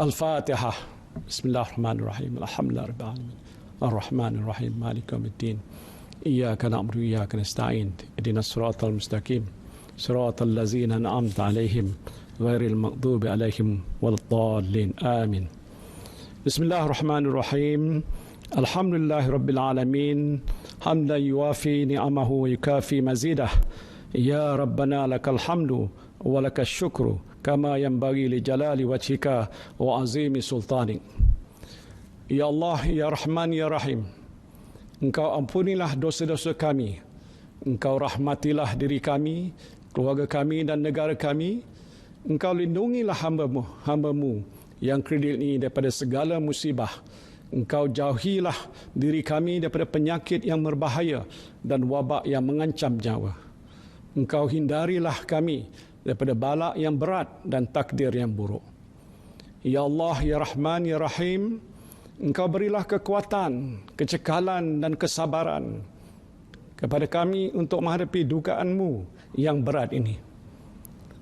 Al-Fatihah. Bismillahirrahmanirrahim. Alhamdulillah rabbil alamin. Ar-Rahmanir-Rahim. Maliki yaumiddin. Iyyaka na'budu wa iyyaka nasta'in. Ihdinas siratal mustaqim. Siratal ladzina an'amta 'alaihim ghairil maghdubi 'alaihim waladdallin. Amin. Bismillahirrahmanirrahim. Alhamdulillahi rabbil alamin. Hamdan yuwafi ni'amahu wa yukafi mazidah. Ya Rabbana lakal hamdu wa lakal syukru kama yanbaghi li jalali wajhika wa azimi sultanik. Ya Allah, Ya Rahman, Ya Rahim, Engkau ampunilah dosa-dosa kami. Engkau rahmatilah diri kami, keluarga kami dan negara kami. Engkau lindungilah hamba-Mu yang kredit ini daripada segala musibah. Engkau jauhilah diri kami daripada penyakit yang berbahaya dan wabak yang mengancam nyawa. Engkau hindarilah kami daripada balak yang berat dan takdir yang buruk. Ya Allah, Ya Rahman, Ya Rahim, Engkau berilah kekuatan, kecekalan dan kesabaran kepada kami untuk menghadapi dugaan-Mu yang berat ini.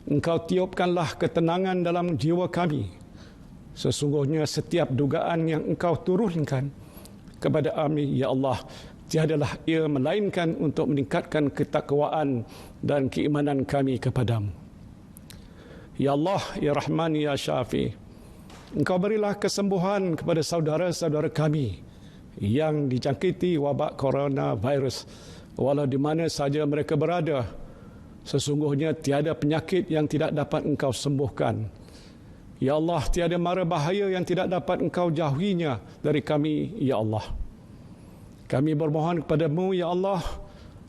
Engkau tiupkanlah ketenangan dalam jiwa kami. Sesungguhnya setiap dugaan yang Engkau turunkan kepada kami, Ya Allah, tiadalah ia melainkan untuk meningkatkan ketakwaan dan keimanan kami kepadamu. Ya Allah, Ya Rahman, Ya Syafi, Engkau berilah kesembuhan kepada saudara-saudara kami yang dijangkiti wabak coronavirus, walau di mana saja mereka berada. Sesungguhnya tiada penyakit yang tidak dapat Engkau sembuhkan. Ya Allah, tiada mara bahaya yang tidak dapat Engkau jauhinya dari kami, Ya Allah. Kami bermohon kepadamu, Ya Allah,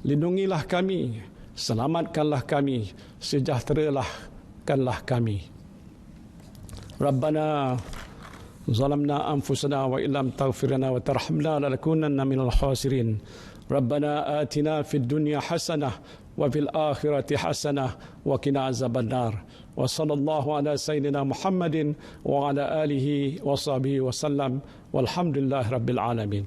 lindungilah kami, selamatkanlah kami, sejahterakanlah kami. Rabbana zalamna anfusana wa illam taghfir lana wa tarhamna lanakunanna minal khasirin. Rabbana atina fid dunya hasanah wa fil akhirati hasanah wa qina azabannar. Wa sallallahu ala sayyidina Muhammadin wa ala alihi wa sahbihi wa sallam. Walhamdulillahi rabbil alamin.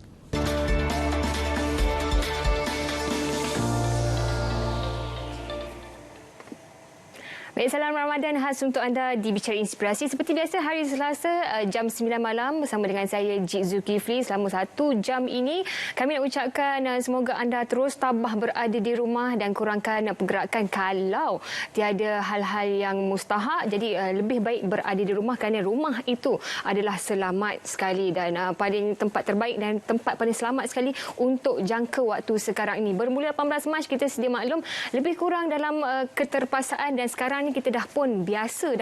Baik, salam Ramadan khas untuk anda di Bicara Inspirasi. Seperti biasa, hari Selasa jam 9 malam bersama dengan saya, Cik Zulkifli. Selama 1 jam ini, kami nak ucapkan semoga anda terus tabah berada di rumah dan kurangkan pergerakan kalau tiada hal-hal yang mustahak. Jadi lebih baik berada di rumah kerana rumah itu adalah selamat sekali dan paling tempat terbaik dan tempat paling selamat sekali untuk jangka waktu sekarang ini. Bermula 18 Mac, kita sedia maklum lebih kurang dalam keterpaksaan dan sekarang kita dah pun biasa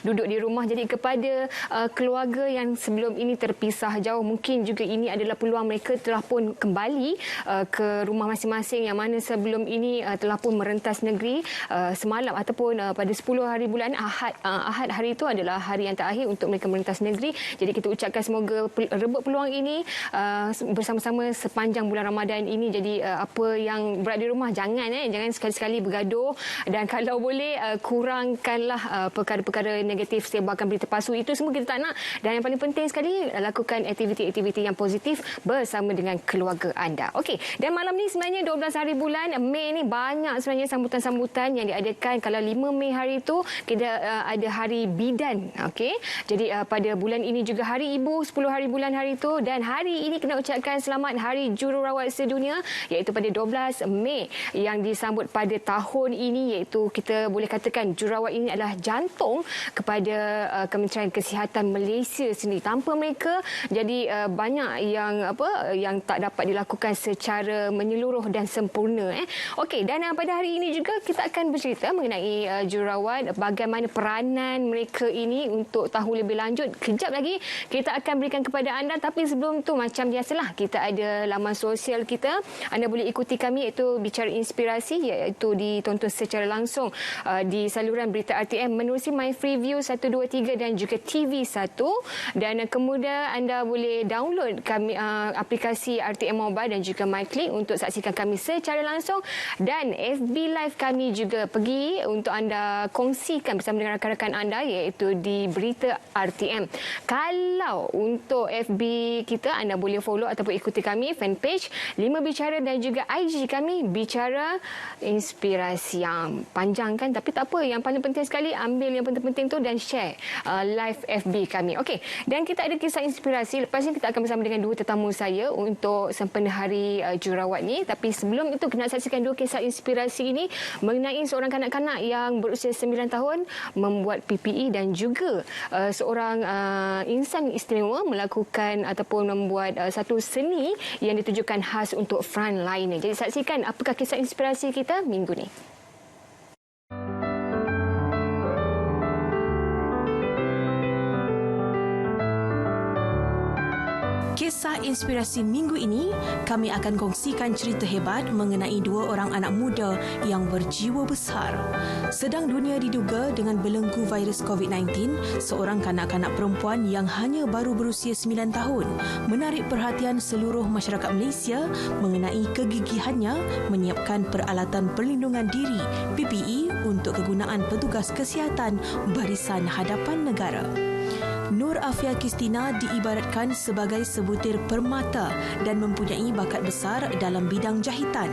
duduk di rumah. Jadi kepada keluarga yang sebelum ini terpisah jauh, mungkin juga ini adalah peluang mereka telah pun kembali ke rumah masing-masing yang mana sebelum ini telah pun merentas negeri semalam ataupun pada 10 hari bulan Ahad hari itu adalah hari yang terakhir untuk mereka merentas negeri. Jadi kita ucapkan semoga rebut peluang ini bersama-sama sepanjang bulan Ramadan ini. Jadi apa yang berada di rumah jangan sekali-sekali bergaduh dan kalau boleh kurangkanlah perkara-perkara negatif, sebarkan berita palsu, itu semua kita tak nak. Dan yang paling penting sekali, lakukan aktiviti-aktiviti yang positif bersama dengan keluarga anda. Okey, dan malam ni sebenarnya 12 hari bulan Mei ni banyak sebenarnya sambutan-sambutan yang diadakan. Kalau 5 Mei hari itu kita ada hari bidan. Okey, jadi pada bulan ini juga hari ibu, 10 hari bulan hari itu, dan hari ini kena ucapkan selamat hari jururawat sedunia iaitu pada 12 Mei yang disambut pada tahun ini, iaitu kita boleh katakan jururawat ini adalah jantung kepada Kementerian Kesihatan Malaysia sendiri. Tanpa mereka, jadi banyak yang tak dapat dilakukan secara menyeluruh dan sempurna. Okey, dan pada hari ini juga kita akan bercerita mengenai jururawat, bagaimana peranan mereka ini untuk tahu lebih lanjut. Kejap lagi kita akan berikan kepada anda, tapi sebelum tu macam biasalah kita ada laman sosial kita. Anda boleh ikuti kami iaitu Bicara Inspirasi, iaitu ditonton secara langsung di saluran berita RTM menerusi My Freeview 123 dan juga TV1, dan kemudian anda boleh download kami aplikasi RTM Mobile dan juga MyClick untuk saksikan kami secara langsung, dan FB Live kami juga pergi untuk anda kongsikan bersama dengan rakan-rakan anda iaitu di Berita RTM. Kalau untuk FB kita, anda boleh follow ataupun ikuti kami fanpage 5 Bicara dan juga IG kami Bicara Inspirasi. Yang panjang kan, tapi tak apa, yang paling penting sekali, ambil yang penting-penting tu dan share live FB kami. Okey, dan kita ada kisah inspirasi. Lepas ni kita akan bersama dengan dua tetamu saya untuk sempena hari jururawat ni. Tapi sebelum itu, kita nak saksikan dua kisah inspirasi ini mengenai seorang kanak-kanak yang berusia 9 tahun membuat PPE dan juga seorang insan istimewa melakukan ataupun membuat satu seni yang ditujukan khas untuk frontliner. Jadi saksikan apakah kisah inspirasi kita minggu ni. Kisah inspirasi minggu ini, kami akan kongsikan cerita hebat mengenai dua orang anak muda yang berjiwa besar. Sedang dunia diduga dengan belenggu virus COVID-19, seorang kanak-kanak perempuan yang hanya baru berusia 9 tahun menarik perhatian seluruh masyarakat Malaysia mengenai kegigihannya menyiapkan peralatan perlindungan diri PPE untuk kegunaan petugas kesihatan Barisan Hadapan Negara. Nur Afia Kristina diibaratkan sebagai sebutir permata dan mempunyai bakat besar dalam bidang jahitan.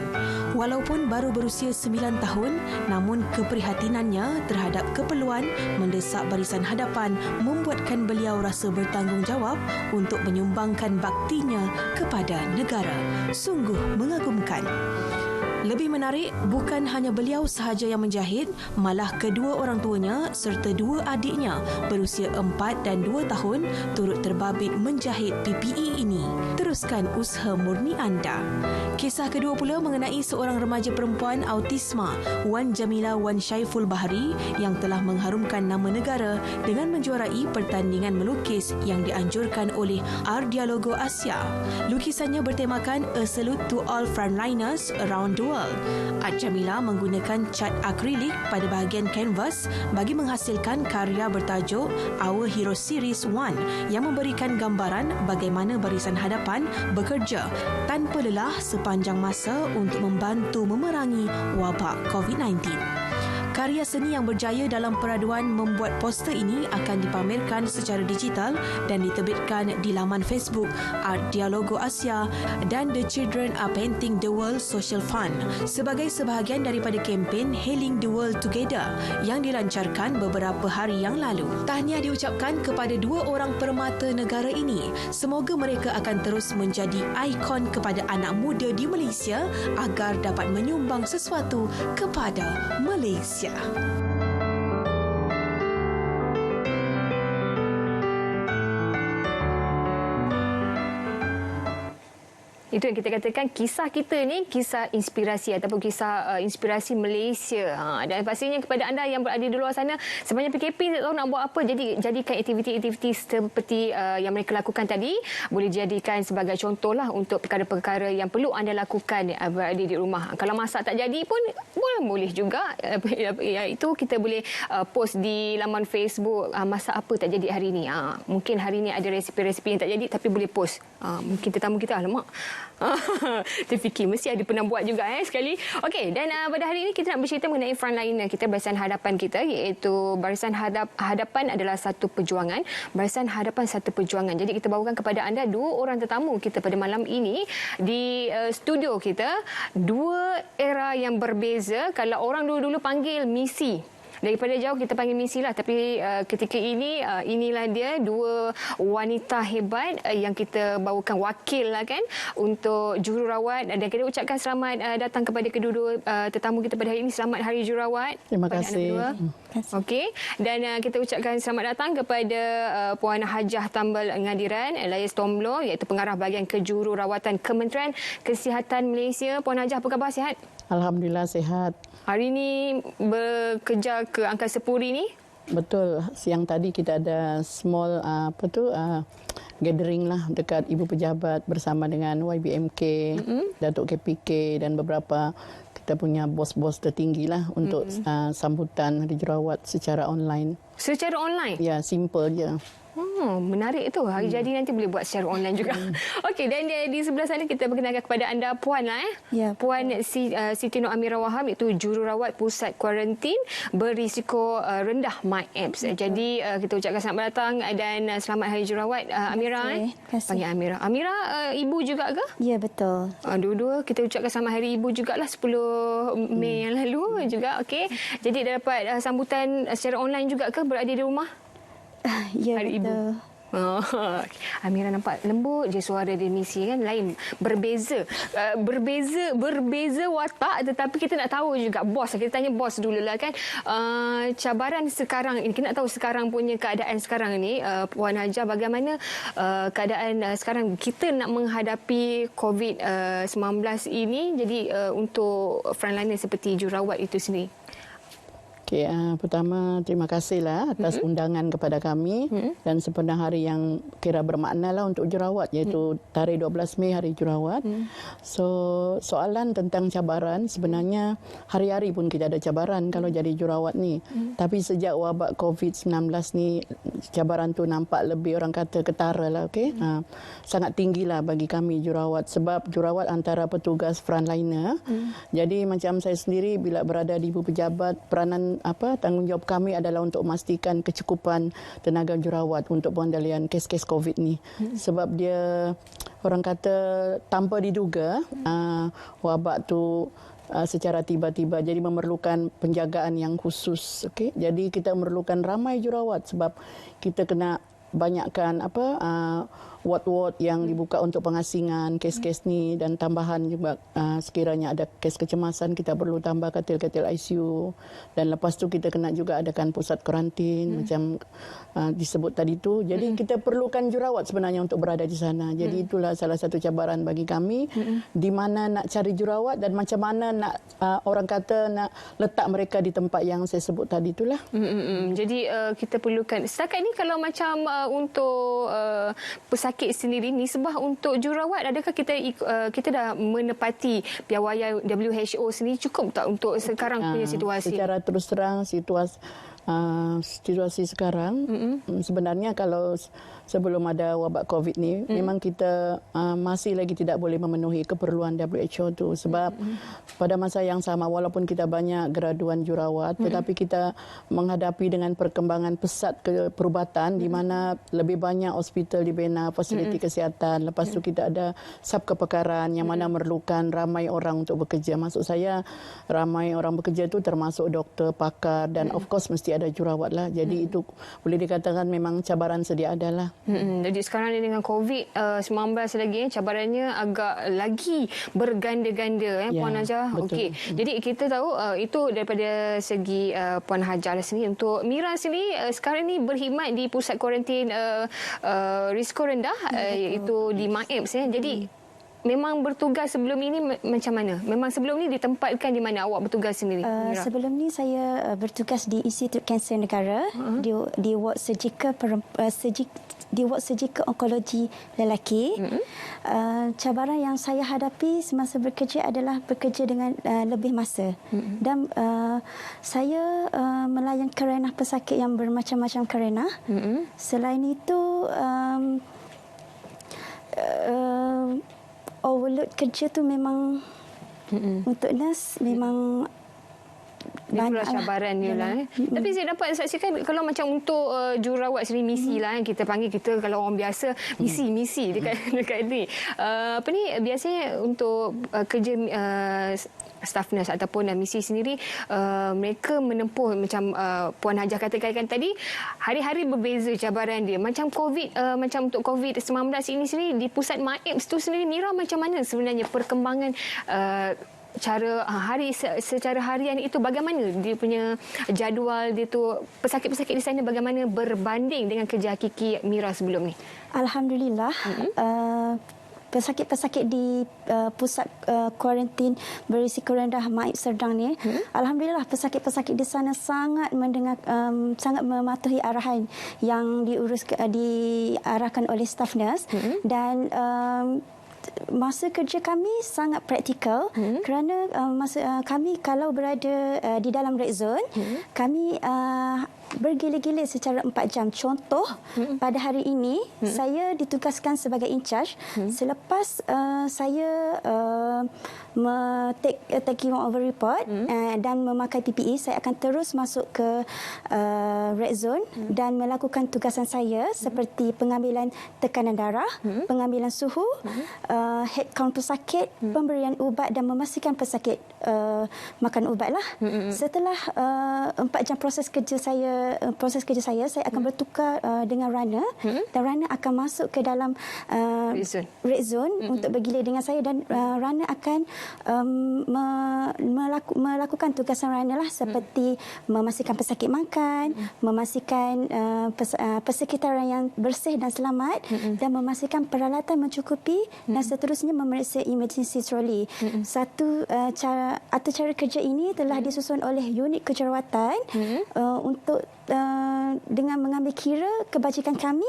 Walaupun baru berusia 9 tahun, namun keprihatinannya terhadap keperluan mendesak Barisan Hadapan membuatkan beliau rasa bertanggungjawab untuk menyumbangkan baktinya kepada negara. Sungguh mengagumkan. Lebih menarik, bukan hanya beliau sahaja yang menjahit, malah kedua orang tuanya serta dua adiknya berusia 4 dan 2 tahun turut terbabit menjahit PPE ini. Teruskan usaha murni anda. Kisah kedua pula mengenai seorang remaja perempuan autisma, Wan Jamila Wan Syaiful Bahri, yang telah mengharumkan nama negara dengan menjuarai pertandingan melukis yang dianjurkan oleh Art Dialogo Asia. Lukisannya bertemakan A Salute to All Frontliners Around the World. Art Jamila menggunakan cat akrilik pada bahagian kanvas bagi menghasilkan karya bertajuk Our Hero Series 1 yang memberikan gambaran bagaimana Barisan Hadapan bekerja tanpa lelah sepanjang masa untuk membantu memerangi wabak COVID-19. Karya seni yang berjaya dalam peraduan membuat poster ini akan dipamerkan secara digital dan diterbitkan di laman Facebook Art Dialogo Asia dan The Children Are Painting the World Social Fund sebagai sebahagian daripada kempen Hailing the World Together yang dilancarkan beberapa hari yang lalu. Tahniah diucapkan kepada dua orang permata negara ini. Semoga mereka akan terus menjadi ikon kepada anak muda di Malaysia agar dapat menyumbang sesuatu kepada Malaysia. Itu yang kita katakan kisah kita ni kisah inspirasi ataupun kisah inspirasi Malaysia. Dan pastinya kepada anda yang berada di luar sana, sebenarnya PKP tak tahu nak buat apa, jadi jadikan aktiviti-aktiviti seperti yang mereka lakukan tadi boleh dijadikan sebagai contohlah untuk perkara-perkara yang perlu anda lakukan berada di rumah. Kalau masak tak jadi pun boleh juga. Itu kita boleh post di laman Facebook, masak apa tak jadi hari ni. Mungkin hari ni ada resipi-resipi yang tak jadi tapi boleh post. Mungkin tetamu kita, alamak, terfikir mesti ada pernah buat juga sekali. Okey, dan pada hari ini kita nak bercerita mengenai frontliner kita, Barisan Hadapan kita, iaitu Barisan Hadapan adalah satu perjuangan. Barisan Hadapan satu perjuangan. Jadi kita bawakan kepada anda dua orang tetamu kita pada malam ini di studio kita. Dua era yang berbeza. Kalau orang dulu-dulu panggil misi, daripada jauh kita panggil misi lah, tapi ketika ini inilah dia dua wanita hebat yang kita bawakan wakil lah kan untuk jururawat, dan kita ucapkan selamat datang kepada kedua-dua tetamu kita pada hari ini. Selamat Hari Jururawat. Terima kasih. Okey, dan kita ucapkan selamat datang kepada Puan Hajah Tambal Ngadiran alias Tomblo, iaitu pengarah bahagian kejururawatan Kementerian Kesihatan Malaysia. Puan Hajah, apa khabar? Sihat? Alhamdulillah sihat. Hari ini bekerja ke Angkasa Puri ni? Betul. Siang tadi kita ada small gathering lah dekat Ibu Pejabat bersama dengan YBMK, Datuk KPK dan beberapa kita punya bos-bos tertinggi lah untuk sambutan Hari Jururawat secara online. Secara online? Ya, simple je. Menarik tu. Hari jadi nanti boleh buat secara online juga. Okey, dan di sebelah sana kita perkenalkan kepada anda Puan lah. Ya, Puan Siti Nur Amira Wahab, iaitu jururawat pusat kuarantin berisiko rendah MyApps. Jadi kita ucapkan selamat datang dan selamat Hari Jururawat Amira. Terima kasih. Panggil Amira. Amira ibu juga ke? Ya, betul. Dua-dua kita ucapkan selamat Hari Ibu jugalah 10 Mei yang lalu juga. Okey. Jadi dah dapat sambutan secara online juga ke berada di rumah? Ya, Hari betul. Ibu. Amira nampak lembut je suara dia misi kan, lain berbeza watak, tetapi kita nak tahu juga bos, kita tanya bos dululah kan, cabaran sekarang ini, kita nak tahu sekarang punya keadaan sekarang ni, Puan Hajah, bagaimana keadaan sekarang kita nak menghadapi COVID-19 ini, jadi untuk frontliner seperti jururawat itu sendiri. Okay, pertama terima kasihlah atas undangan kepada kami dan sepenuh hari yang kira bermakna lah untuk jururawat, iaitu tarikh 12 Mei Hari Jururawat. So soalan tentang cabaran, sebenarnya hari-hari pun kita ada cabaran kalau jadi jururawat ni. Tapi sejak wabak COVID-19 ni, cabaran tu nampak lebih, orang kata, ketara lah. Okay? Sangat tinggilah bagi kami jururawat, sebab jururawat antara petugas frontliner. Jadi macam saya sendiri bila berada di ibu pejabat, peranan tanggungjawab kami adalah untuk memastikan kecukupan tenaga jururawat untuk pengendalian kes-kes COVID ni. Sebab dia, orang kata, tanpa diduga wabak tu secara tiba-tiba, jadi memerlukan penjagaan yang khusus. Okay? Jadi kita memerlukan ramai jururawat sebab kita kena banyakkan ward-ward yang dibuka untuk pengasingan kes-kes ni, dan tambahan juga sekiranya ada kes kecemasan kita perlu tambah katil-katil ICU, dan lepas tu kita kena juga adakan pusat kuarantin macam disebut tadi tu. Jadi kita perlukan jururawat sebenarnya untuk berada di sana. Jadi itulah salah satu cabaran bagi kami, di mana nak cari jururawat dan macam mana nak orang kata nak letak mereka di tempat yang saya sebut tadi itulah. Jadi kita perlukan setakat ni, kalau macam untuk pesakit sendiri, nisbah untuk jururawat, adakah kita dah menepati piawaian WHO sendiri cukup tak untuk sekarang punya situasi? Secara terus terang situasi sekarang, sebenarnya kalau sebelum ada wabak COVID ni, memang kita masih lagi tidak boleh memenuhi keperluan WHO tu, sebab pada masa yang sama, walaupun kita banyak graduan jururawat, tetapi kita menghadapi dengan perkembangan pesat perubatan, di mana lebih banyak hospital dibina, fasiliti kesihatan. Lepas tu kita ada sub kepakaran yang mana memerlukan ramai orang untuk bekerja. Maksud saya, ramai orang bekerja tu termasuk doktor, pakar, dan of course mesti ada jururawat lah. Jadi itu boleh dikatakan memang cabaran sedia ada lah. Jadi sekarang ni dengan COVID-19 lagi, cabarannya agak lagi berganda-ganda, Puan Hajah. Okey. Jadi kita tahu itu daripada segi Puan Hajah sendiri. Untuk Mira sendiri, sekarang ni berkhidmat di pusat kuarantin risiko rendah, iaitu di MyApps. Jadi memang bertugas sebelum ini macam mana? Memang sebelum ni ditempatkan di mana awak bertugas sendiri? Sebelum ni saya bertugas di Institut Kanser Negara, di ward surgical di ward surgical onkologi lelaki. Cabaran yang saya hadapi semasa bekerja adalah bekerja dengan lebih masa. Dan saya melayan kerenah pesakit yang bermacam-macam kerenah. Selain itu, overload kerja tu memang untuk nurse memang banyak cabaran dia lah. Tapi saya dapat saksikan, kalau macam untuk jururawat sendiri, misi lah kita panggil, kita kalau orang biasa misi dekat ni. Biasanya untuk kerja staff nurse ataupun misi sendiri, mereka menempuh macam Puan Hajah katakan tadi, hari-hari berbeza cabaran dia. Macam macam untuk COVID-19 ini sendiri di pusat MyApps tu sendiri, Mira, macam mana sebenarnya perkembangan cara secara harian itu, bagaimana dia punya jadual dia tu, pesakit-pesakit di sana bagaimana berbanding dengan kerja hakiki Mira sebelum ni? Alhamdulillah, pesakit-pesakit di pusat kuarantin berisiko rendah MyApps Serdang ni, alhamdulillah pesakit-pesakit di sana sangat mendengar, sangat mematuhi arahan yang diarahkan oleh staf nurse, dan masa kerja kami sangat praktikal kerana kami kalau berada di dalam red zone, kami bergila-gila secara 4 jam. Contoh, pada hari ini saya ditugaskan sebagai in-charge. Selepas saya taking over report dan memakai PPE, saya akan terus masuk ke red zone dan melakukan tugasan saya seperti pengambilan tekanan darah, pengambilan suhu, head count pesakit, pemberian ubat dan memastikan pesakit makan ubat lah. Setelah 4 jam proses kerja saya akan bertukar dengan runner dan runner akan masuk ke dalam red zone untuk bergila dengan saya dan runner akan melakukan tugasan runner lah seperti memastikan pesakit makan, memastikan persekitaran yang bersih dan selamat dan memastikan peralatan mencukupi dan seterusnya memeriksa emergency trolley. Cara kerja ini telah disusun oleh unit kejurawatan untuk dengan mengambil kira kebajikan kami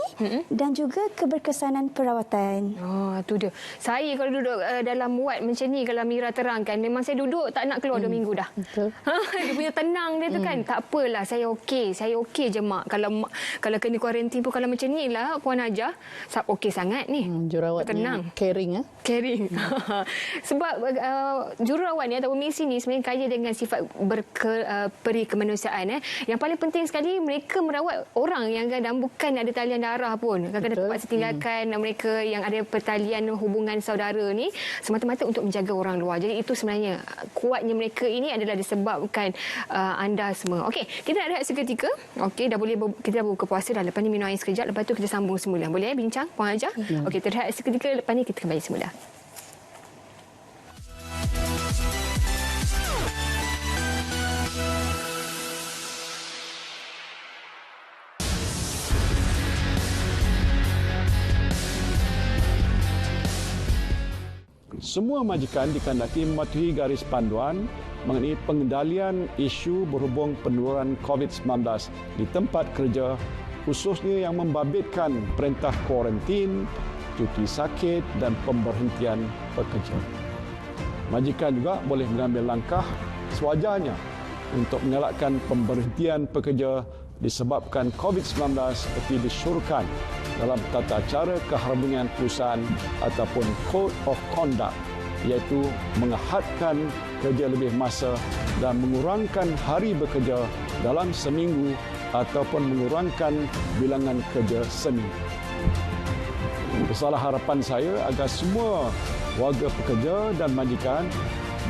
dan juga keberkesanan perawatan. Oh, tu dia. Saya kalau duduk dalam ward macam ni, kalau Mira terangkan, memang saya duduk tak nak keluar 2 minggu dah. Betul. Dia punya tenang dia tu kan. Tak apalah, saya okey je mak. Kalau kena kuarantin pun kalau macam ni lah Puan Hajah, okey sangat ni. Jurawat tenang. Caring. Caring. Sebab jururawat ni ataupun medisi ni sebenarnya kaya dengan sifat peri kemanusiaan. Yang paling penting sekali, mereka merawat orang yang kadang bukan ada talian darah pun. Kadang-kadang terpaksa tinggalkan mereka yang ada pertalian hubungan saudara ni semata-mata untuk menjaga orang luar. Jadi itu sebenarnya kuatnya mereka ini adalah disebabkan anda semua. Okey, kita nak rehat seketika. Okey, kita dah buka puasa dah. Lepas ni minum air sekejap. Lepas tu kita sambung semula. Boleh bincang Puan Hajah? Okey, kita rehat seketika. Lepas ni kita kembali semula. Semua majikan dikandaki mematuhi garis panduan mengenai pengendalian isu berhubung penularan COVID-19 di tempat kerja, khususnya yang membabitkan perintah kuarantin, cuti sakit dan pemberhentian pekerja. Majikan juga boleh mengambil langkah sewajarnya untuk mengelakkan pemberhentian pekerja disebabkan COVID-19 seperti disyorkan dalam tata cara keharmonian perusahaan ataupun Code of Conduct, iaitu mengahadkan kerja lebih masa dan mengurangkan hari bekerja dalam seminggu ataupun mengurangkan bilangan kerja seminggu. Besarlah harapan saya agar semua warga pekerja dan majikan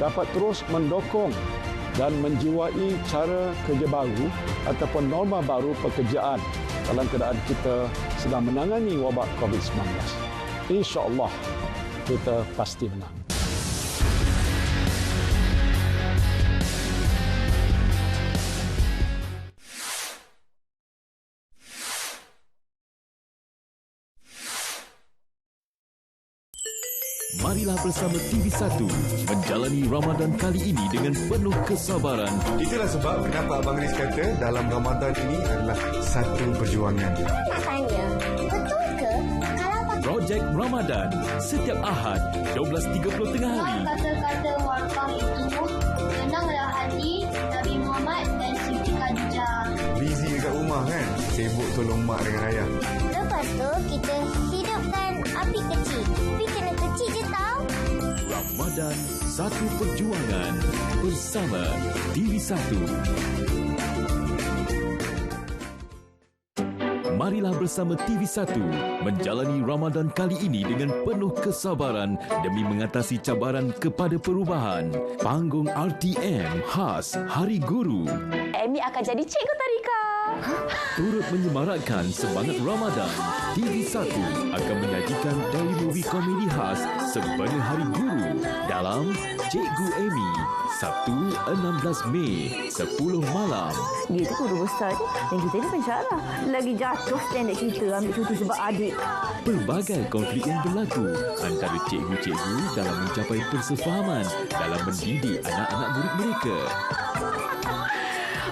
dapat terus mendokong dan menjiwai cara kerja baru ataupun norma baru pekerjaan dalam keadaan kita sedang menangani wabak COVID-19. InsyaAllah kita pasti menang. Marilah bersama TV1 menjalani Ramadan kali ini dengan penuh kesabaran. Itulah sebab kenapa Abang Riz kata dalam Ramadan ini adalah satu perjuangan. Nak tanya, betul ke kalau Projek Ramadan setiap Ahad 12.30 tengah hari. kata-kata warkah itu senanglah hati Nabi Muhammad dan Siti Khadijah. Busy dekat rumah kan? Sibuk tolong mak dengan ayah. Lepas tu kita hidupkan api kecil. Tapi kena kecil je tau. Ramadan, satu perjuangan bersama TV1. Marilah bersama TV1 menjalani Ramadan kali ini dengan penuh kesabaran demi mengatasi cabaran kepada perubahan. Panggung RTM khas Hari Guru. Amy akan jadi Cikgu Tarika. Turut menyemarakkan semangat Ramadan, TV1 akan menyajikan movie komedi khas Sempena Hari Guru dalam Cikgu Amy, Sabtu 16 Mei, 10 malam. Dia tu guru besar je. Dan kita ni pensyarah. Lagi jatuh standard kita ambil cuti sebab adik. Pelbagai konflik yang berlaku antara cikgu-cikgu dalam mencapai persefahaman dalam mendidik anak-anak murid mereka.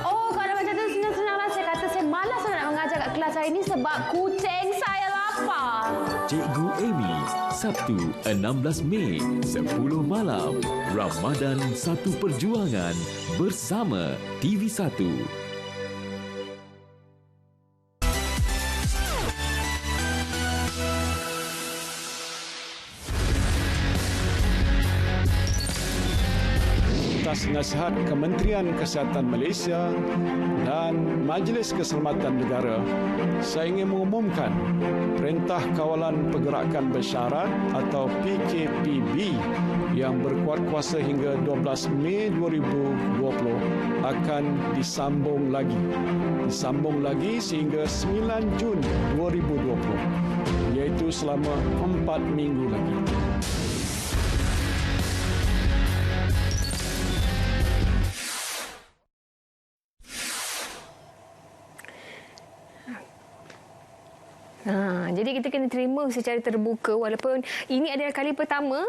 Oh, kalau macam tu senang-senanglah. Saya kata saya malas nak mengajar kat kelas saya ni sebab kucing saya lapar. Cikgu Amy, Sabtu 16 Mei, 10 malam. Ramadan Satu Perjuangan bersama TV1. Atas nasihat Kementerian Kesihatan Malaysia dan Majlis Keselamatan Negara, saya ingin mengumumkan Perintah Kawalan Pergerakan Bersyarat atau PKPB yang berkuat kuasa hingga 12 Mei 2020 akan disambung lagi sehingga 9 Jun 2020, iaitu selama 4 minggu lagi. Jadi kita kena terima secara terbuka walaupun ini adalah kali pertama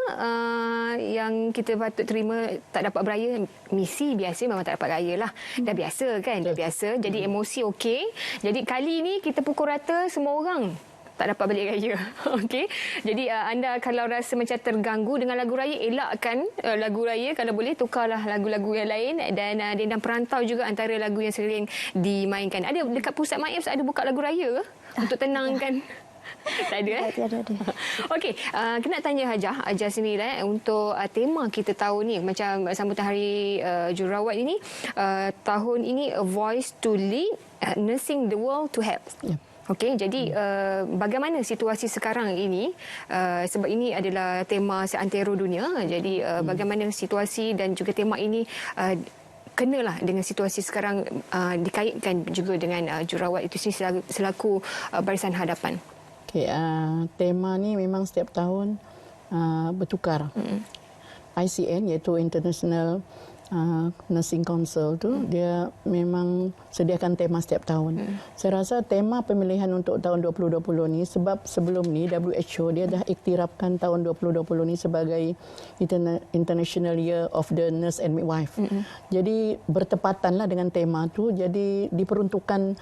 yang kita patut terima tak dapat beraya. Misi biasa memang tak dapat beraya lah. Dah biasa kan? Dah biasa. Jadi emosi okey. Jadi kali ini kita pukul rata semua orang tak dapat balik raya. Okey. Jadi anda kalau rasa macam terganggu dengan lagu raya, elakkan lagu raya. Kalau boleh tukarlah lagu-lagu yang lain. Dan Dendang Perantau juga antara lagu yang sering dimainkan. Ada dekat pusat Maif ada buka lagu raya ke? Untuk tenangkan. Tak ada ada. Okey, kita nak tanya Hajah sendiri untuk tema kita tahun ni macam sambutan hari jururawat ini, tahun ini A Voice to Lead, Nursing the World to Help. Yeah. Okey, jadi bagaimana situasi sekarang ini, sebab ini adalah tema seantero dunia. Jadi bagaimana situasi dan juga tema ini kenalah dengan situasi sekarang, dikaitkan juga dengan jururawat itu selaku barisan hadapan. Okay, tema ni memang setiap tahun bertukar. ICN iaitu International Nursing Council tu dia memang sediakan tema setiap tahun. Saya rasa tema pemilihan untuk tahun 2020 ni sebab sebelum ni WHO dia dah iktirafkan tahun 2020 ni sebagai International Year of the Nurse and Midwife. Jadi bertepatanlah dengan tema tu, jadi diperuntukkan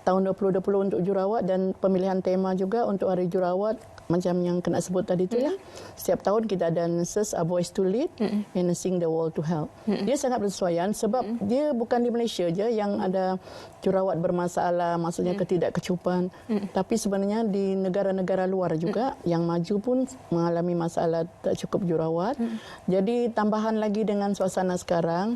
tahun 2020 untuk jururawat dan pemilihan tema juga untuk hari jururawat macam yang kena sebut tadi tu ya. Setiap tahun kita ada Nurses A Voice to Lead and Nursing the World to Help. Dia sangat bersesuaian sebab dia bukan di Malaysia je yang ada jururawat bermasalah, maksudnya ketidakkecupan. Tapi sebenarnya di negara-negara luar juga yang maju pun mengalami masalah tak cukup jururawat. Jadi tambahan lagi dengan suasana sekarang,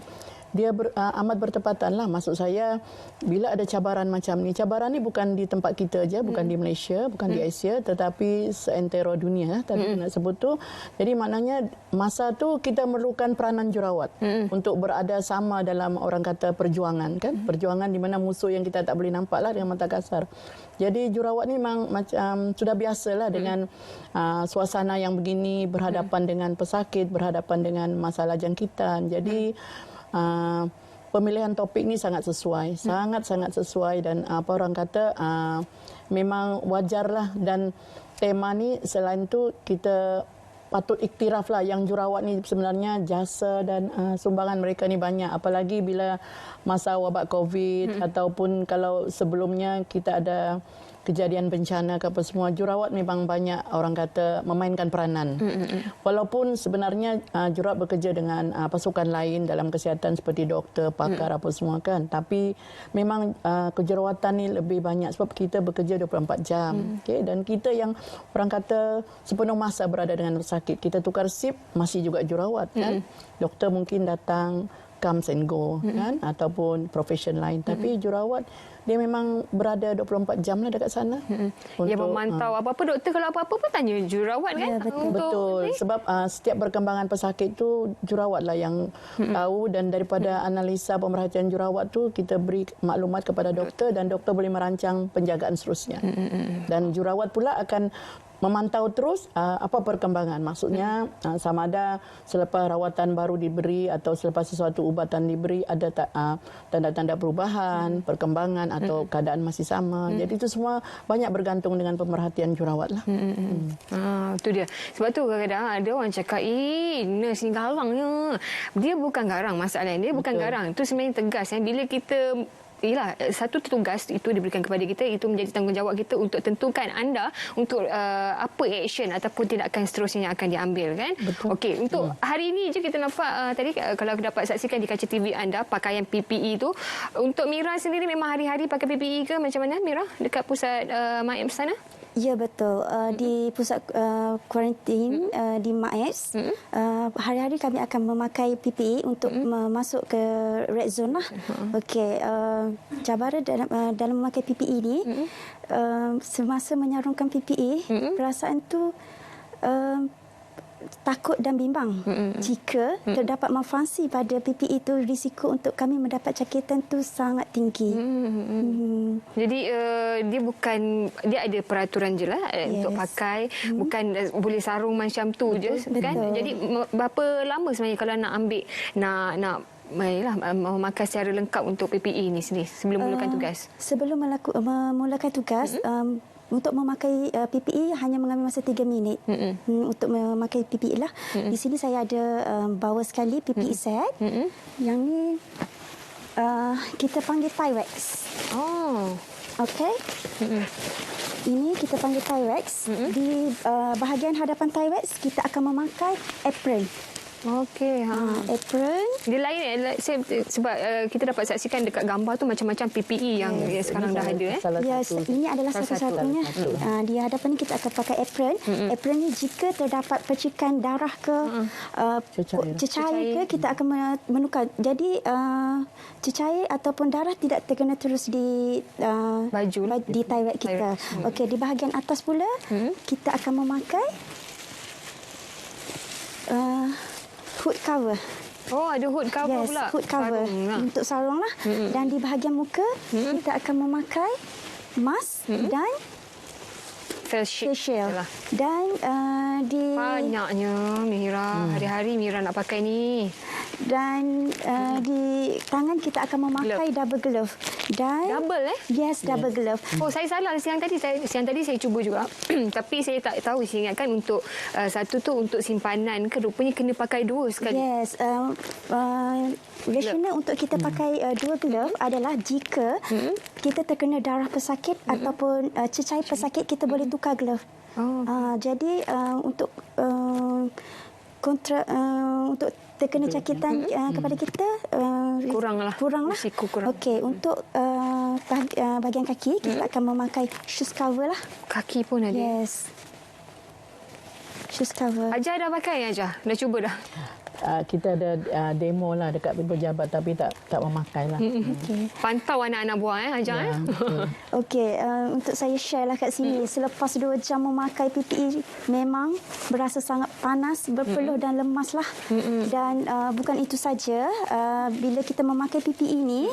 dia amat bertepatan lah. Maksud saya, bila ada cabaran macam ni, cabaran ni bukan di tempat kita aja, bukan di Malaysia, bukan di Asia, tetapi seantero dunia tadi nak sebut tu. Jadi maknanya masa tu kita memerlukan peranan jururawat untuk berada sama dalam orang kata perjuangan kan, perjuangan di mana musuh yang kita tak boleh nampak lah dengan mata kasar. Jadi jururawat ni memang macam sudah biasalah dengan suasana yang begini, berhadapan dengan pesakit, berhadapan dengan masalah jangkitan. Jadi pemilihan topik ni sangat sesuai, sangat-sangat sesuai dan apa orang kata memang wajarlah. Dan tema ni selain tu kita patut iktiraflah yang jururawat ni sebenarnya jasa dan sumbangan mereka ni banyak, apalagi bila masa wabak COVID ataupun kalau sebelumnya kita ada kejadian bencana ke apa semua, jururawat memang banyak orang kata memainkan peranan. Walaupun sebenarnya jururawat bekerja dengan pasukan lain dalam kesihatan seperti doktor, pakar apa semua kan, tapi memang kejururawatan ni lebih banyak sebab kita bekerja 24 jam. Okay? Dan kita yang orang kata sepenuh masa berada dengan pesakit, kita tukar sip masih juga jururawat kan. Doktor mungkin datang comes and go kan, ataupun profession lain, tapi jururawat dia memang berada 24 jam lah dekat sana. Dia memantau apa-apa. Doktor kalau apa-apa pun tanya jururawat kan. Ya, betul. Betul. Sebab setiap perkembangan pesakit tu jururawat lah yang tahu, dan daripada analisa pemerhatian jururawat tu kita beri maklumat kepada doktor dan doktor boleh merancang penjagaan seterusnya. Dan jururawat pula akan memantau terus apa perkembangan. Maksudnya sama ada selepas rawatan baru diberi atau selepas sesuatu ubatan diberi ada tak tanda-tanda perubahan, perkembangan atau keadaan masih sama. Jadi itu semua banyak bergantung dengan pemerhatian jururawat lah. Itu dia. Sebab tu kadang-kadang ada orang cakap, nurse ni garangnya. Dia bukan garang masalahnya. Dia bukan garang. Itu sebenarnya tegas. Bila kita satu tugas itu diberikan kepada kita, itu menjadi tanggungjawab kita untuk tentukan anda untuk apa action ataupun tindakan seterusnya yang akan diambil kan. Okey, untuk hari ini je kita nampak tadi kalau dapat saksikan di kaca TV anda pakaian PPE tu. Untuk Mira sendiri memang hari-hari pakai PPE ke macam mana Mira dekat pusat MAEPS sana? Ya, betul. Di pusat kuarantin di MAEPS, hari-hari kami akan memakai PPE untuk masuk ke red zone lah. Okey, cabaran dalam memakai PPE ni, semasa menyarungkan PPE, perasaan tu takut dan bimbang. Jika terdapat malfungsi pada PPE itu, risiko untuk kami mendapat cakitan tu sangat tinggi. Jadi dia ada peraturan je lah untuk pakai, bukan boleh sarung macam tu je kan. Jadi berapa lama sebenarnya kalau nak ambil nak memakai secara lengkap untuk PPE ni sendiri sebelum memulakan tugas? Sebelum memulakan tugas, untuk memakai PPE hanya mengambil masa 3 minit untuk memakai PPE lah. Di sini saya ada bawa sekali PPE set. Yang ni kita panggil Tyvek. Okey. Ini kita panggil Tyvek. Di bahagian hadapan Tyvek kita akan memakai apron. Okey, apron. Dia lain sebab kita dapat saksikan dekat gambar tu macam-macam PPE yang sekarang dah ada. Ini adalah satu-satunya. Di hadapan ni kita akan pakai apron. Apron ni jika terdapat percikan darah ke cecair ke, kita akan menukar. Jadi cecair ataupun darah tidak terkena terus di baju di Tyvek kita. Okey, di bahagian atas pula kita akan memakai hood cover. Ada hood cover pula. Hood cover untuk sarung lah. Dan di bahagian muka kita akan memakai mask dan face shield. Dan banyaknya Mira, hari-hari Mira nak pakai ni. Dan di tangan kita akan memakai double glove. Dan double Yes, double glove. Saya salah siang tadi saya cuba juga. Tapi saya tak tahu, saya ingatkan untuk satu tu untuk simpanan ke, rupanya kena pakai dua sekali. Yes, rasional untuk kita pakai dua glove adalah jika kita terkena darah pesakit ataupun cecair pesakit, kita boleh tukar glove. Jadi untuk untuk terkena cakitan kepada kita kuranglah. Risiko kurang. Okey, untuk bahagian kaki kita akan memakai shoes cover lah. Kaki pun ada. Yes. Shoes cover. Ajar dah pakai Ajar? Dah cuba dah? Kita ada demo lah dekat pejabat, tapi tak memakai lah. Pantau anak-anak buah Ajar. Okey, untuk saya share lah kat sini. Selepas 2 jam memakai PPE, memang berasa sangat panas, berpeluh dan lemas lah. Dan bukan itu saja, bila kita memakai PPE ni,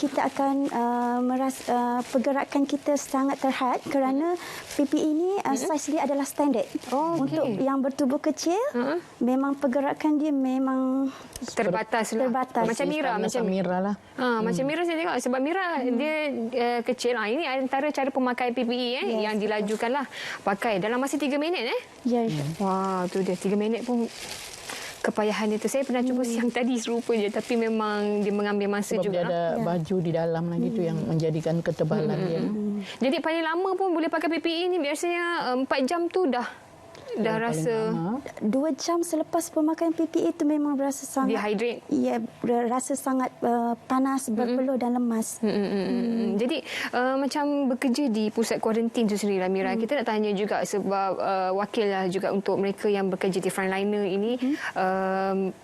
kita akan merasa pergerakan kita sangat terhad kerana PPE ni saiz dia adalah standard. Untuk yang bertubuh kecil, memang pergerakan dia memang terbatas. Macam Mira lah. Macam Mira saya tengok, sebab Mira dia kecil. Ini antara cara pemakai PPE yang dilajukan lah. Pakai dalam masa 3 minit Wah, tu dia 3 minit pun kepayahan itu. Saya pernah cuba siang tadi serupa je, tapi memang dia mengambil masa sebab juga. Dia ada baju di dalam lagi tu yang menjadikan ketebalan dia. Jadi paling lama pun boleh pakai PPE ni biasanya 4 jam tu dah rasa 2 jam selepas pemakaian PPE itu memang berasa sangat dehydrate. Ya, rasa sangat panas, berpeluh dan lemas. Jadi macam bekerja di pusat kuarantin tu sendiri lah Mira, kita nak tanya juga sebab wakil lah juga untuk mereka yang bekerja di frontliner ini.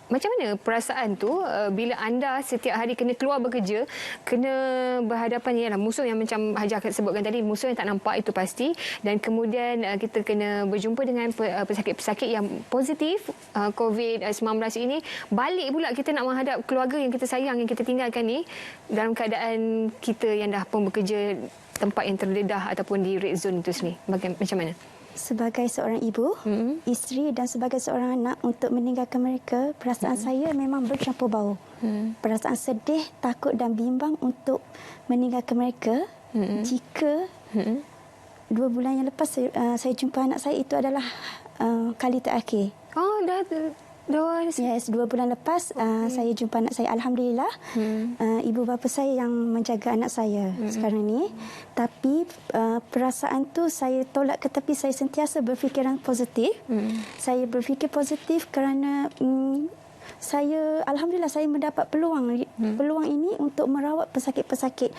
Macam mana perasaan tu bila anda setiap hari kena keluar bekerja, kena berhadapan ialah musuh yang macam Hajar sebutkan tadi, musuh yang tak nampak itu pasti, dan kemudian kita kena berjumpa dengan pesakit-pesakit yang positif COVID-19 ini. Balik pula kita nak menghadap keluarga yang kita sayang, yang kita tinggalkan ni, dalam keadaan kita yang dah pun bekerja tempat yang terdedah ataupun di red zone itu sendiri. Macam mana? Sebagai seorang ibu, isteri dan sebagai seorang anak, untuk meninggalkan mereka, perasaan saya memang bercampur bau. Perasaan sedih, takut dan bimbang untuk meninggalkan mereka. Jika 2 bulan yang lepas saya jumpa anak saya, itu adalah kali terakhir. Yes, 2 bulan lepas saya jumpa anak saya. Alhamdulillah, ibu bapa saya yang menjaga anak saya sekarang ni. Tapi perasaan tu saya tolak ke tepi. Saya sentiasa berfikiran positif. Saya berfikir positif kerana Alhamdulillah saya mendapat peluang ini untuk merawat pesakit-pesakit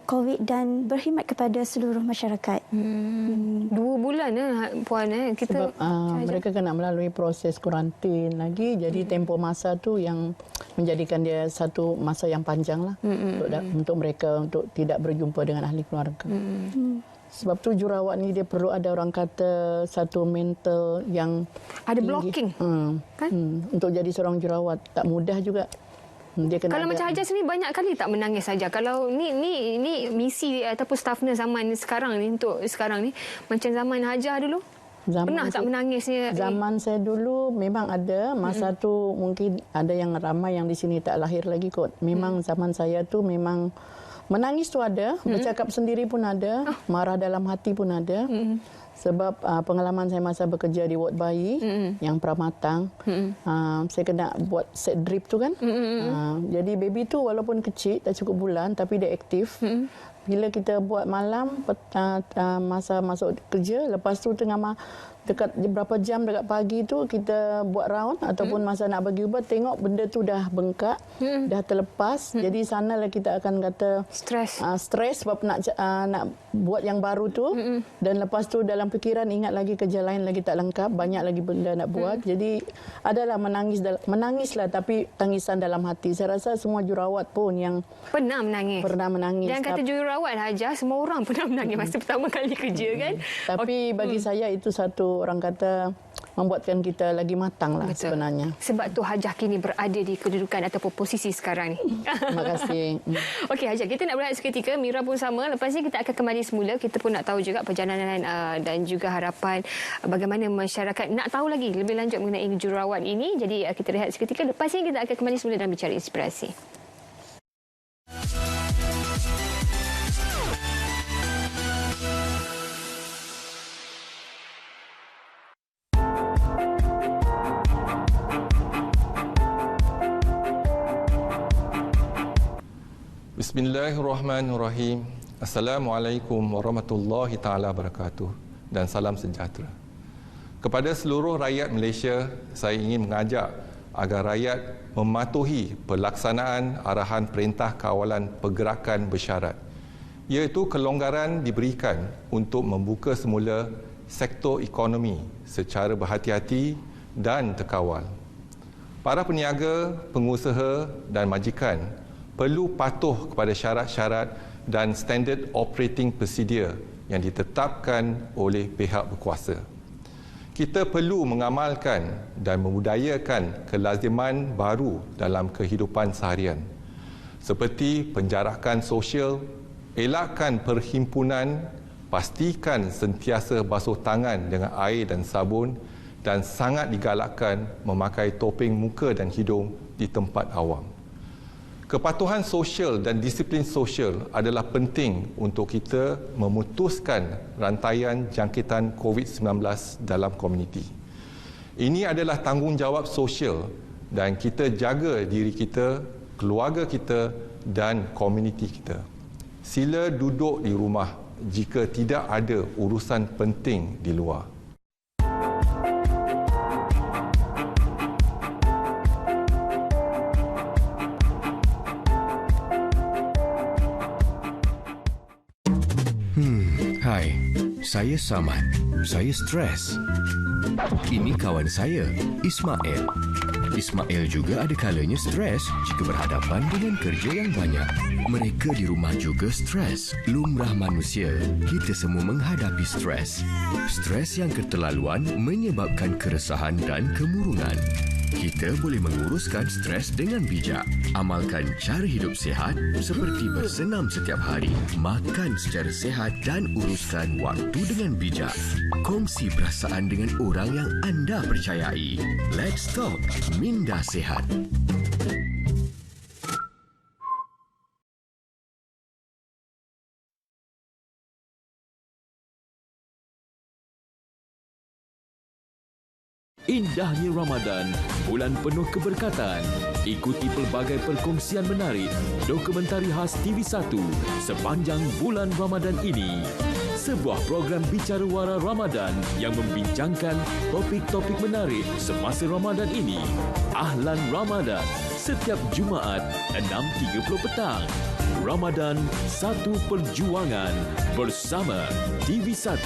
COVID dan berkhidmat kepada seluruh masyarakat. 2 bulan Puan kita sebab mereka kena melalui proses kuarantin lagi, jadi tempoh masa tu yang menjadikan dia satu masa yang panjang lah untuk mereka untuk tidak berjumpa dengan ahli keluarga. Sebab tu jurawat ni dia perlu ada, orang kata, satu mental yang ada tinggi. blocking. Kan? Untuk jadi seorang jurawat tak mudah juga. Dia kena kalau macam Hajar sendiri banyak kali tak menangis saja. Kalau ni misi ataupun staff nurse zaman sekarang ni, untuk sekarang ni macam zaman Hajar dulu. Pernah tak menangisnya? Zaman saya dulu memang ada. Masa tu mungkin ada yang ramai yang di sini tak lahir lagi kot. Memang zaman saya tu memang menangis tu ada, bercakap sendiri pun ada, marah dalam hati pun ada. Sebab pengalaman saya masa bekerja di ward bayi yang pramatang, saya kena buat set drip tu kan. Jadi baby tu walaupun kecil, tak cukup bulan, tapi dia aktif. Bila kita buat malam, masa masuk kerja, lepas tu dekat berapa jam dekat pagi tu kita buat round ataupun masa nak bagi ubat, tengok benda tu dah bengkak, dah terlepas. Jadi sanalah kita akan kata stres sebab nak buat yang baru tu. Dan lepas tu dalam fikiran ingat lagi kerja lain lagi tak lengkap, banyak lagi benda nak buat. Jadi adalah menangislah, tapi tangisan dalam hati. Saya rasa semua jurawat pun yang pernah menangis. Dan kata jurawat Hajar, semua orang pernah menangis masa pertama kali kerja kan. Tapi bagi saya itu satu, orang kata, membuatkan kita lagi matang lah. Betul. Sebenarnya. Sebab tu Hajar kini berada di kedudukan ataupun posisi sekarang ni. Terima kasih. Okey Hajar, kita nak berehat seketika. Mira pun sama. Lepas ni kita akan kembali semula. Kita pun nak tahu juga perjalanan dan juga harapan bagaimana masyarakat nak tahu lagi lebih lanjut mengenai jurawat ini. Jadi kita rehat seketika. Lepas ni kita akan kembali semula dalam Bicara Inspirasi. Bismillahirrahmanirrahim. Assalamualaikum warahmatullahi taala wabarakatuh dan salam sejahtera. Kepada seluruh rakyat Malaysia, saya ingin mengajak agar rakyat mematuhi pelaksanaan arahan Perintah Kawalan Pergerakan Bersyarat, iaitu kelonggaran diberikan untuk membuka semula sektor ekonomi secara berhati-hati dan terkawal. Para peniaga, pengusaha dan majikan perlu patuh kepada syarat-syarat dan standard operating procedure yang ditetapkan oleh pihak berkuasa. Kita perlu mengamalkan dan memudayakan kelaziman baru dalam kehidupan seharian, seperti penjarakan sosial, elakkan perhimpunan, pastikan sentiasa basuh tangan dengan air dan sabun, dan sangat digalakkan memakai topeng muka dan hidung di tempat awam. Kepatuhan sosial dan disiplin sosial adalah penting untuk kita memutuskan rantaian jangkitan COVID-19 dalam komuniti. Ini adalah tanggungjawab sosial dan kita jaga diri kita, keluarga kita dan komuniti kita. Sila duduk di rumah jika tidak ada urusan penting di luar. Hai, saya Samad. Saya stres. Ini kawan saya, Ismail. Ismail juga ada kalanya stres jika berhadapan dengan kerja yang banyak. Mereka di rumah juga stres. Lumrah manusia, kita semua menghadapi stres. Stres yang keterlaluan menyebabkan keresahan dan kemurungan. Kita boleh menguruskan stres dengan bijak. Amalkan cara hidup sihat seperti bersenam setiap hari, makan secara sihat dan uruskan waktu dengan bijak. Kongsi perasaan dengan orang yang anda percayai. Let's talk Minda Sihat. Indahnya Ramadan, bulan penuh keberkatan. Ikuti pelbagai perkongsian menarik, dokumentari khas TV1 sepanjang bulan Ramadan ini. Sebuah program bicara wara Ramadan yang membincangkan topik-topik menarik semasa Ramadan ini. Ahlan Ramadan, setiap Jumaat 6.30 petang. Ramadan, satu perjuangan bersama TV1.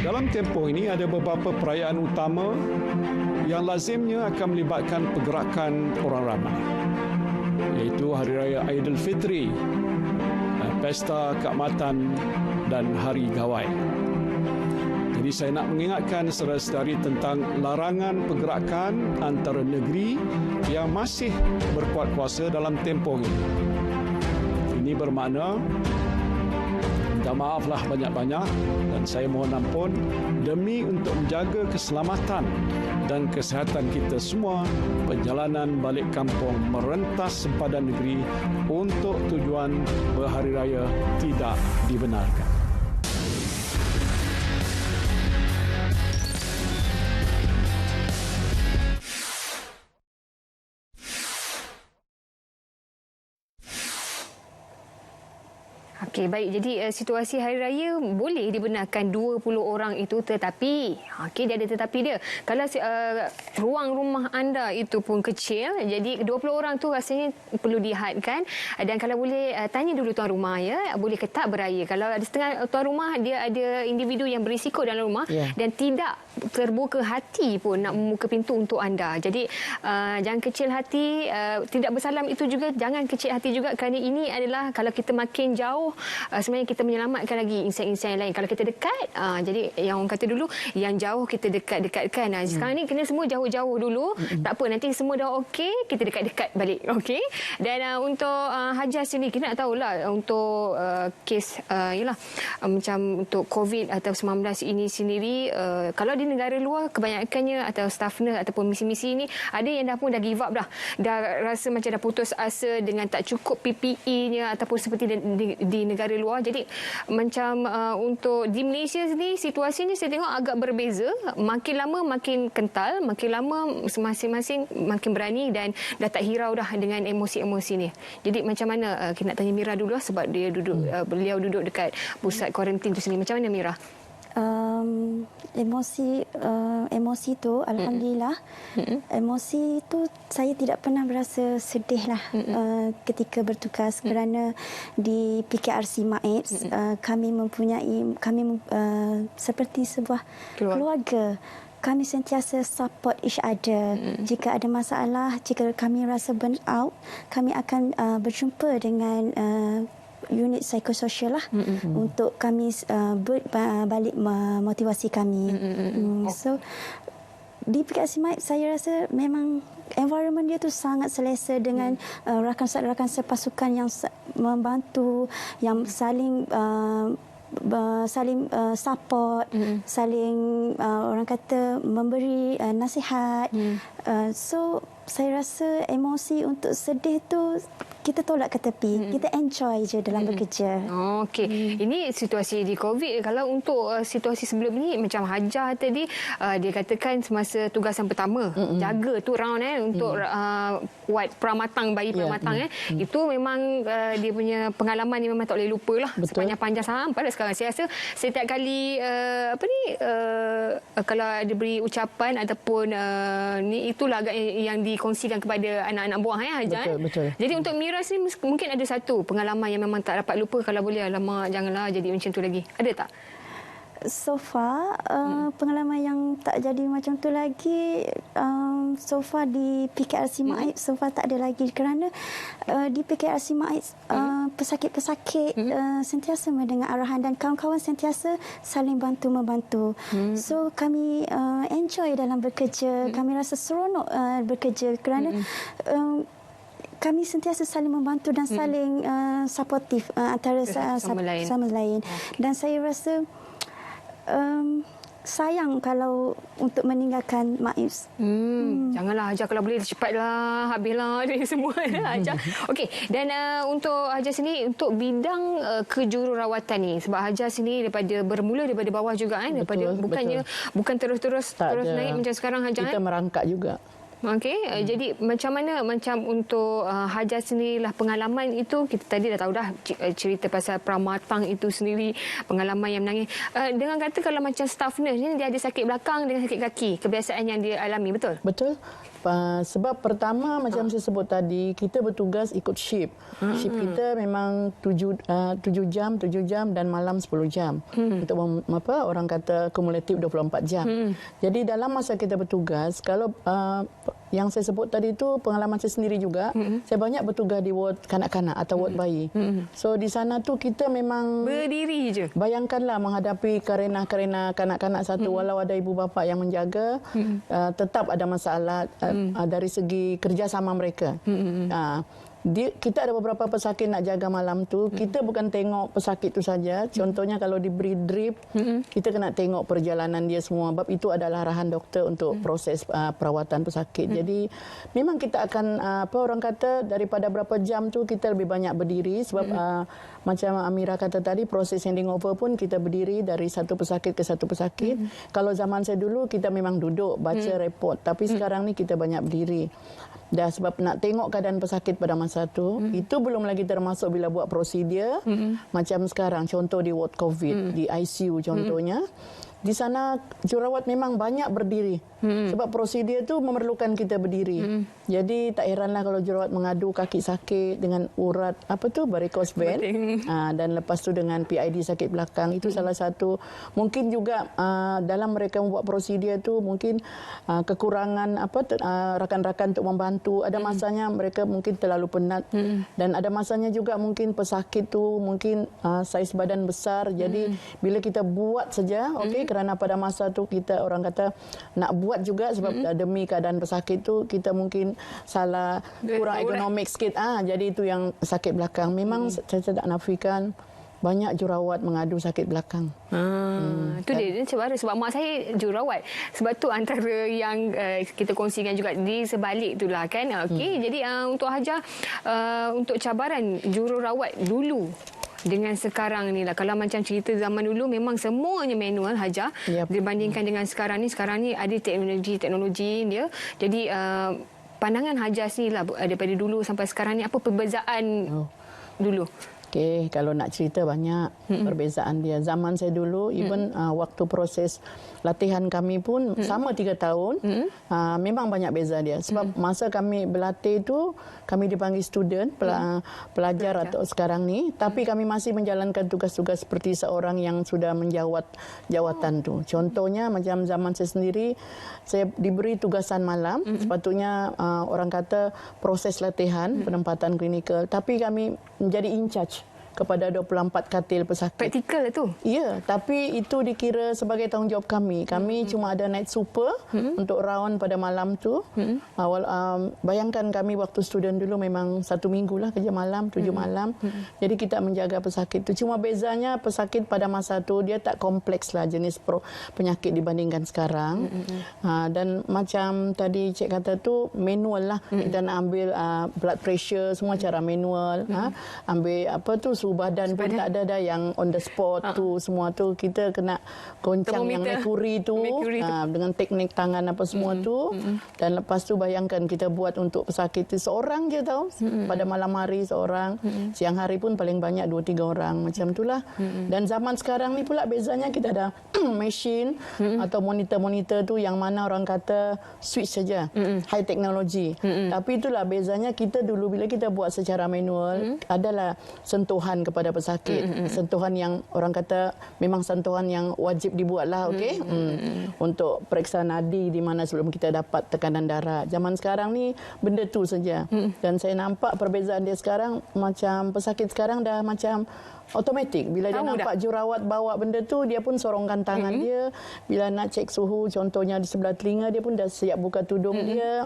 Dalam tempoh ini ada beberapa perayaan utama yang lazimnya akan melibatkan pergerakan orang ramai, iaitu Hari Raya Aidilfitri, Pesta Keamatan dan Hari Gawai. Jadi saya nak mengingatkan saudara-saudari tentang larangan pergerakan antara negeri yang masih berkuat kuasa dalam tempoh ini. Ini bermakna minta maaflah banyak-banyak dan saya mohon ampun demi untuk menjaga keselamatan dan kesihatan kita semua. Perjalanan balik kampung merentas sempadan negeri untuk tujuan berhari raya tidak dibenarkan. Okey, baik. Jadi situasi hari raya boleh dibenarkan 20 orang itu, tetapi dia ada tetapi dia. Kalau ruang rumah anda itu pun kecil, jadi 20 orang tu rasanya perlu dihadkan. Dan kalau boleh tanya dulu tuan rumah, ya, boleh ke tak beraya. Kalau ada setengah tuan rumah dia ada individu yang berisiko dalam rumah dan tidak terbuka hati pun nak membuka pintu untuk anda. Jadi jangan kecil hati, tidak bersalam itu juga jangan kecil hati juga, kerana ini adalah kalau kita makin jauh sebenarnya kita menyelamatkan lagi insan-insan yang lain. Kalau kita dekat, jadi yang orang kata dulu, yang jauh kita dekat-dekatkan. Sekarang ni kena semua jauh-jauh dulu. Tak apa, nanti semua dah okey, kita dekat-dekat balik. Okey. Dan untuk Hajah sini, kita nak tahulah untuk kes macam untuk COVID atau 19 ini sendiri, kalau di negara luar kebanyakannya atau staff nurse ataupun misi-misi ini ada yang dah give up dah rasa macam dah putus asa dengan tak cukup PPE-nya ataupun seperti di negara luar. Jadi macam untuk di Malaysia sini situasinya saya tengok agak berbeza. Makin lama makin kental, makin lama masing-masing makin berani dan dah tak hirau dengan emosi-emosi ni. Jadi macam mana kita nak tanya Mira dulu sebab dia beliau duduk dekat pusat kuarantin tu sini. Macam mana Mira? Emosi tu alhamdulillah, emosi tu saya tidak pernah berasa sedih ketika bertugas, kerana di PKRC MAIPS kami mempunyai seperti sebuah keluarga. Kami sentiasa support each other. Jika ada masalah, jika kami rasa burn out, kami akan berjumpa dengan unit psikososial untuk kami balik motivasi kami. So di PKRC MAIPS saya rasa memang environment dia tu sangat selesa dengan rakan-rakan sepasukan yang membantu, yang saling support, saling orang kata memberi nasihat. So saya rasa emosi untuk sedih tu kita tolak ke tepi. Kita enjoy je dalam bekerja. Okey. Ini situasi di COVID. Kalau untuk situasi sebelum ni macam Hajah tadi, dia katakan semasa tugasan pertama jaga tu round untuk ward pramatang, bayi pramatang itu memang dia punya pengalaman ni memang tak boleh lupa lah. Sepanjang panjang sampai sekarang. Saya rasa setiap kali kalau ada beri ucapan ataupun ni, itulah yang dikongsikan kepada anak-anak buah Hajah. Betul. Jadi untuk Mira ni mungkin ada satu pengalaman yang memang tak dapat lupa. Kalau boleh, alamak janganlah jadi macam tu lagi. Ada tak? So far, pengalaman yang tak jadi macam tu lagi, so far di PKRC MAIPS, so far tak ada lagi. Kerana di PKRC MAIPS, pesakit-pesakit sentiasa mendengar arahan dan kawan-kawan sentiasa saling bantu-membantu. So kami enjoy dalam bekerja, kami rasa seronok bekerja kerana kami sentiasa saling membantu dan saling supportive antara sama lain. Dan saya rasa sayang kalau untuk meninggalkan Mak Yus. Janganlah Hajar, kalau boleh cepatlah habislah ni semua Hajar. Okey, dan untuk Hajar sendiri untuk bidang kejururawatan ni, sebab Hajar sendiri bermula daripada bawah juga daripada bukan terus naik macam sekarang Hajar. Kita merangkak juga. Okey, jadi macam mana untuk Hajar sendiri lah pengalaman itu, kita tadi dah tahu dah cerita pasal pramatang itu sendiri, pengalaman yang menangis. Dengan kata kalau macam staff nurse ni dia ada sakit belakang dengan sakit kaki, kebiasaan yang dia alami, betul? Betul. Sebab pertama macam saya sebut tadi, kita bertugas ikut shift. Shift kita memang 7 jam dan malam 10 jam. Untuk orang kata kumulatif 24 jam. Jadi dalam masa kita bertugas, kalau yang saya sebut tadi itu pengalaman saya sendiri juga, saya banyak bertugas di ward kanak-kanak atau ward bayi. So di sana tu kita memang berdiri je. Bayangkanlah menghadapi karena kanak-kanak satu, walau ada ibu bapa yang menjaga, tetap ada masalah dari segi kerjasama mereka. Kita ada beberapa pesakit nak jaga malam tu. Kita bukan tengok pesakit tu saja. Contohnya kalau diberi drip, kita kena tengok perjalanan dia semua. Sebab itu adalah arahan doktor untuk proses perawatan pesakit. Jadi memang kita akan orang kata daripada berapa jam tu kita lebih banyak berdiri. Sebab macam Amira kata tadi, proses handing over pun kita berdiri dari satu pesakit ke satu pesakit. Kalau zaman saya dulu kita memang duduk baca report. Tapi sekarang ni kita banyak berdiri. Dah sebab nak tengok keadaan pesakit pada masa tu, itu belum lagi termasuk bila buat prosedur macam sekarang, contoh di ward COVID, di ICU contohnya. Di sana jururawat memang banyak berdiri. Sebab prosedur itu memerlukan kita berdiri. Jadi tak heranlah kalau jururawat mengadu kaki sakit dengan urat varicose vein. Dan lepas tu dengan PID sakit belakang. Itu salah satu. Mungkin juga dalam mereka membuat prosedur itu mungkin kekurangan rakan-rakan untuk membantu. Ada masanya mereka mungkin terlalu penat. Dan ada masanya juga mungkin pesakit tu mungkin saiz badan besar. Jadi bila kita buat saja, kerana pada masa tu kita orang kata nak buat juga sebab demi keadaan pesakit tu kita mungkin salah, kurang ergonomik sikit. Jadi itu yang sakit belakang. Memang saya tak nafikan banyak jururawat mengadu sakit belakang. Itu dia sebab mak saya jururawat. Sebab tu antara yang kita kongsikan juga di sebalik itulah kan. Jadi untuk Hajar, untuk cabaran jururawat dulu dengan sekarang ni lah. Kalau macam cerita zaman dulu memang semuanya manual Hajar. Dibandingkan dengan sekarang ni ada teknologi dia. Jadi pandangan Hajar ni lah daripada dulu sampai sekarang ni, apa perbezaan dulu? Okey, kalau nak cerita banyak perbezaan dia. Zaman saya dulu, even waktu proses latihan kami pun sama 3 tahun, memang banyak beza dia. Sebab masa kami berlatih tu, kami dipanggil student, pelajar atau sekarang ni, tapi kami masih menjalankan tugas-tugas seperti seorang yang sudah menjawat jawatan tu. Contohnya macam zaman saya sendiri, saya diberi tugasan malam, sepatutnya orang kata proses latihan, penempatan klinikal, tapi kami menjadi in charge kepada 24 katil pesakit. Praktikal itu? Ya, tapi itu dikira sebagai tanggungjawab kami. Kami cuma ada night super untuk round pada malam tu. Bayangkan kami waktu student dulu memang 1 minggu lah kerja malam, 7 malam. Jadi kita menjaga pesakit tu. Cuma bezanya pesakit pada masa tu dia tak kompleks lah jenis penyakit dibandingkan sekarang. Dan macam tadi Cik kata tu manual lah. Kita nak ambil blood pressure semua cara manual. Ambil suhu badan pun tak ada dah yang on the spot tu, semua tu kita kena goncang yang mercury tu dengan teknik tangan apa semua tu. Dan lepas tu bayangkan kita buat untuk pesakit tu seorang je tahu, pada malam hari seorang, siang hari pun paling banyak 2-3 orang macam itulah. Dan zaman sekarang ni pula bezanya kita ada mesin atau monitor-monitor tu yang mana orang kata switch saja, high technology. Tapi itulah bezanya, kita dulu bila kita buat secara manual adalah sentuhan kepada pesakit, sentuhan yang orang kata memang sentuhan yang wajib dibuatlah, untuk periksa nadi di mana sebelum kita dapat tekanan darah. Zaman sekarang ni benda tu saja. Dan saya nampak perbezaan dia sekarang, macam pesakit sekarang dah macam automatik. Bila dia nampak jurawat bawa benda tu, dia pun sorongkan tangan dia. Bila nak cek suhu, contohnya di sebelah telinga, dia pun dah siap buka tudung dia.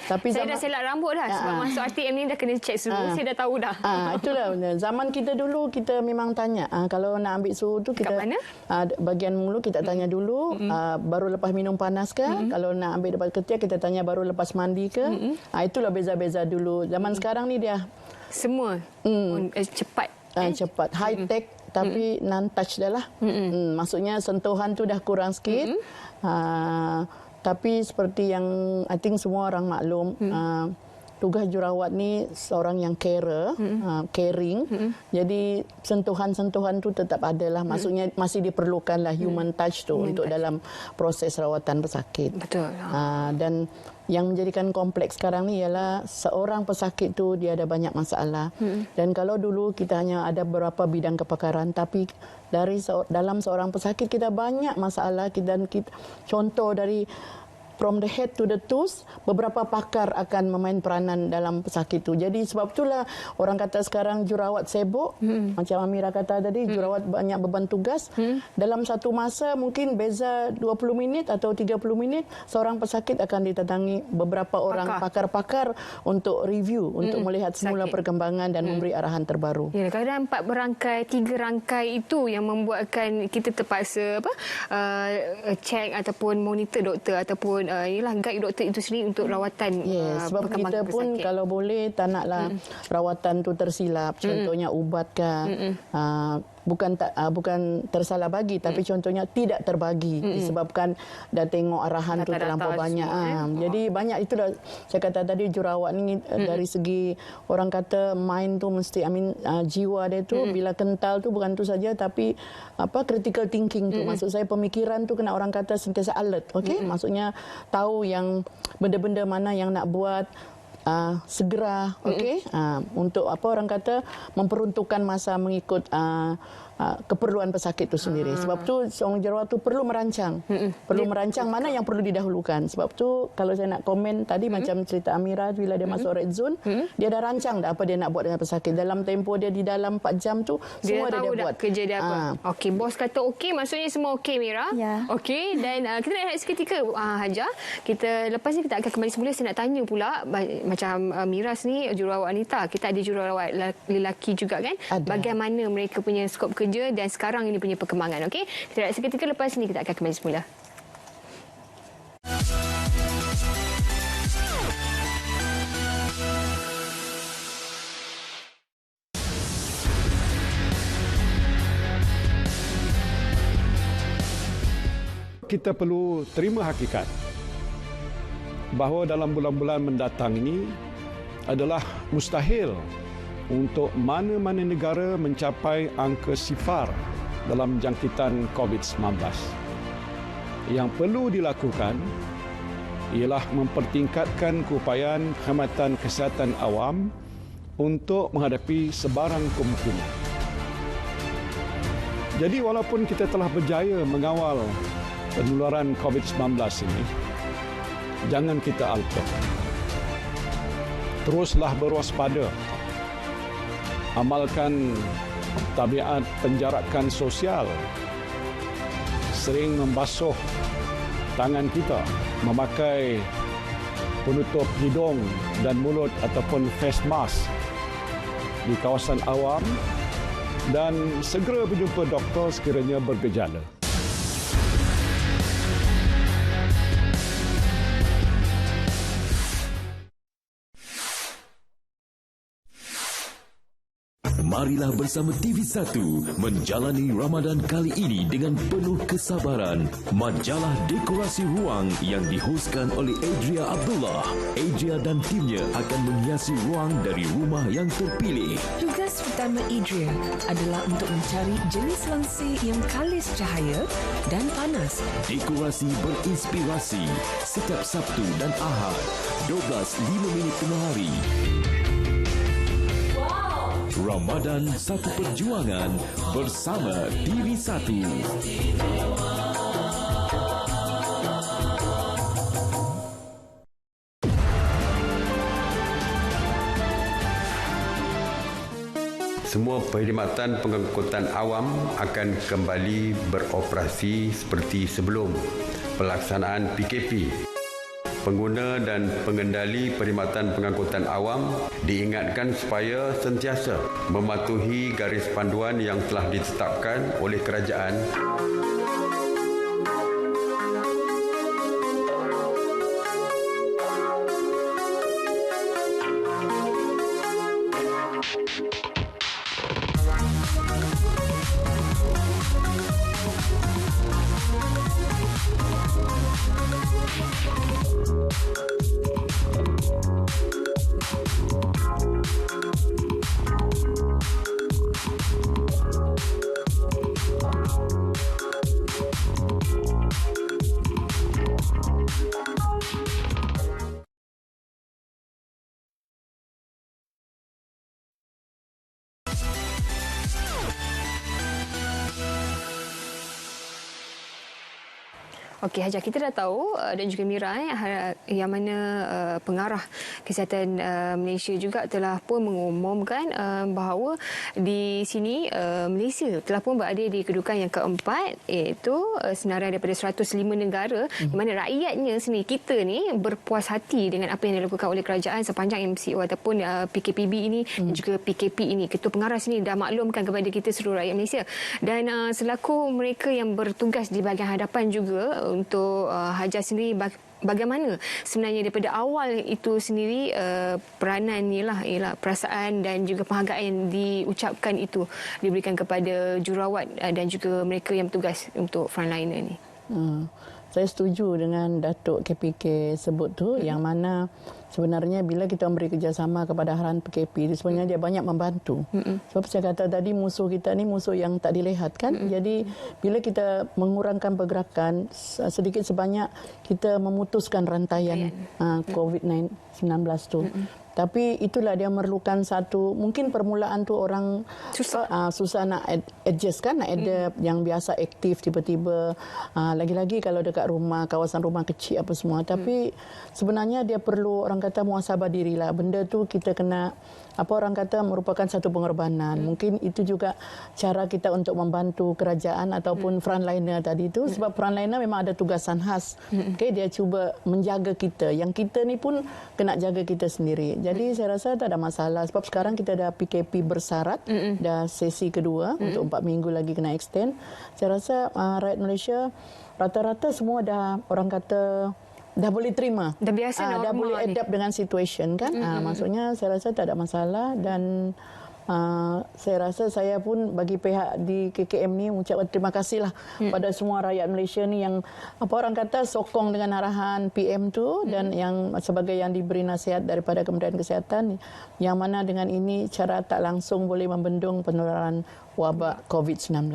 Tapi saya dah selak rambut dah sebab masuk RTM ni dah kena cek suhu. Saya dah tahu dah. Itulah zaman kita dulu, kita memang tanya. Kalau nak ambil suhu tu, kita bagian mulut kita tanya dulu, baru lepas minum panas ke? Kalau nak ambil depan ketiak, kita tanya baru lepas mandi ke? Itulah beza-beza dulu. Zaman sekarang ni dia semua cepat. Cepat, high tech tapi non-touch dah lah. Maksudnya sentuhan tu dah kurang sikit. Tapi seperti yang I think semua orang maklum, tugas jurawat ni seorang yang caring. Jadi sentuhan-sentuhan tu tetap ada lah. Maksudnya masih diperlukanlah human touch tu untuk dalam proses rawatan pesakit. Betul. Dan yang menjadikan kompleks sekarang ni ialah seorang pesakit tu dia ada banyak masalah. Dan kalau dulu kita hanya ada beberapa bidang kepakaran, tapi dalam seorang pesakit kita banyak masalah. Dan contoh dari from the head to the toes, beberapa pakar akan memain peranan dalam pesakit itu. Jadi sebab itulah orang kata sekarang jurawat sibuk. Macam Amira kata tadi, jurawat banyak beban tugas. Dalam satu masa mungkin beza 20 minit atau 30 minit, seorang pesakit akan didatangi beberapa orang pakar-pakar untuk review, untuk melihat semula perkembangan dan memberi arahan terbaru. Ya, kadang 4 berangkai, 3 rangkai itu yang membuatkan kita terpaksa cek ataupun monitor doktor ataupun guide doktor itu sendiri untuk rawatan. Sebab kita pun kalau boleh tak naklah rawatan tu tersilap. Contohnya ubat ke, bukan tersalah bagi, tapi contohnya tidak terbagi disebabkan dah tengok arahan tu terlampau banyak. Jadi banyak itulah saya kata tadi, jurawat ni dari segi orang kata mind tu mesti jiwa dia tu bila kental tu bukan tu saja, tapi critical thinking tu. Maksud saya pemikiran tu kena orang kata sentiasa alert. Maksudnya tahu yang benda-benda mana yang nak buat segera, untuk orang kata memperuntukkan masa mengikut keperluan pesakit itu sendiri. Sebab tu seorang jurawat tu perlu merancang. Perlu merancang mana yang perlu didahulukan. Sebab tu kalau saya nak komen tadi macam cerita Amira bila dia masuk red zone, dia dah rancang dah apa dia nak buat dengan pesakit. Dalam tempoh dia di dalam 4 jam tu semua dia buat. Kerja dia apa. Okey, bos kata okey, maksudnya semua okey Mira. Okey, dan kita nak rehat seketika Haja. Kita lepas ni kita akan kembali semula. Saya nak tanya pula macam Mira ni jurawat wanita, kita ada jurawat lelaki juga kan? Bagaimana mereka punya skop kerja dan sekarang ini punya perkembangan. Okey, kita rehat seketika, lepas ni kita akan kembali semula. Kita perlu terima hakikat bahawa dalam bulan-bulan mendatang ini adalah mustahil untuk mana-mana negara mencapai angka sifar dalam jangkitan COVID-19. Yang perlu dilakukan ialah mempertingkatkan keupayaan khidmatan kesihatan awam untuk menghadapi sebarang kemungkinan. Jadi walaupun kita telah berjaya mengawal penularan COVID-19 ini, jangan kita alpa. Teruslah berwaspada. Amalkan tabiat penjarakan sosial. Sering membasuh tangan kita, memakai penutup hidung dan mulut ataupun face mask di kawasan awam, dan segera berjumpa doktor sekiranya bergejala. Marilah bersama TV1 menjalani Ramadan kali ini dengan penuh kesabaran. Majalah Dekorasi Ruang yang dihoskan oleh Adria Abdullah. Adria dan timnya akan menghiasi ruang dari rumah yang terpilih. Tugas utama Adria adalah untuk mencari jenis langsir yang kalis cahaya dan panas. Dekorasi berinspirasi setiap Sabtu dan Ahad 12:05 tengah hari. Ramadan satu perjuangan bersama TV1. semua perkhidmatan pengangkutan awam akan kembali beroperasi seperti sebelum pelaksanaan PKP. Pengguna dan pengendali perkhidmatan pengangkutan awam diingatkan supaya sentiasa mematuhi garis panduan yang telah ditetapkan oleh kerajaan. Okey, Hajar, kita dah tahu dan juga Mira yang mana pengarah kesihatan Malaysia juga telah pun mengumumkan bahawa di sini Malaysia telah pun berada di kedudukan yang keempat, iaitu senarai daripada 105 negara di mana rakyatnya sendiri, kita ni berpuas hati dengan apa yang dilakukan oleh kerajaan sepanjang MCO ataupun PKPB ini dan juga PKP ini. Ketua pengarah sini dah maklumkan kepada kita seluruh rakyat Malaysia, dan selaku mereka yang bertugas di bahagian hadapan juga untuk Hajar sendiri, bagaimana sebenarnya daripada awal itu sendiri peranan ialah perasaan dan juga penghargaan yang diucapkan itu diberikan kepada jururawat dan juga mereka yang bertugas untuk frontliner ni. Saya setuju dengan Datuk KPK sebut tu, yang mana sebenarnya bila kita memberi kerjasama kepada harahan PKP, sebenarnya dia banyak membantu. Sebab saya kata tadi, musuh kita ni musuh yang tak dilihat kan. Jadi bila kita mengurangkan pergerakan, sedikit sebanyak kita memutuskan rantaian COVID-19 tu. Tapi itulah dia memerlukan satu, mungkin permulaan tu orang susah nak adjust kan, nak adapt. Yang biasa aktif tiba-tiba lagi-lagi kalau dekat rumah, kawasan rumah kecil apa semua. Tapi sebenarnya dia perlu, orang kata, muhasabah dirilah. Benda tu kita kena, apa orang kata, merupakan satu pengorbanan. Mungkin itu juga cara kita untuk membantu kerajaan ataupun frontliner tadi tu. Sebab frontliner memang ada tugasan khas. Okay, dia cuba menjaga kita. Yang kita ni pun kena jaga kita sendiri. Jadi saya rasa tak ada masalah. Sebab sekarang kita dah PKP bersyarat. Dah sesi kedua untuk 4 minggu lagi kena extend. Saya rasa rakyat Malaysia rata-rata semua dah, orang kata, dah boleh terima. Dah biasa, normal, dah boleh adapt dengan situation kan. Maksudnya saya rasa tak ada masalah, dan saya rasa saya pun bagi pihak di KKM ni ucapkan terima kasihlah pada semua rakyat Malaysia ni yang, apa orang kata, sokong dengan arahan PM tu, dan yang sebagai yang diberi nasihat daripada Kementerian Kesihatan, yang mana dengan ini cara tak langsung boleh membendung penularan wabak COVID-19.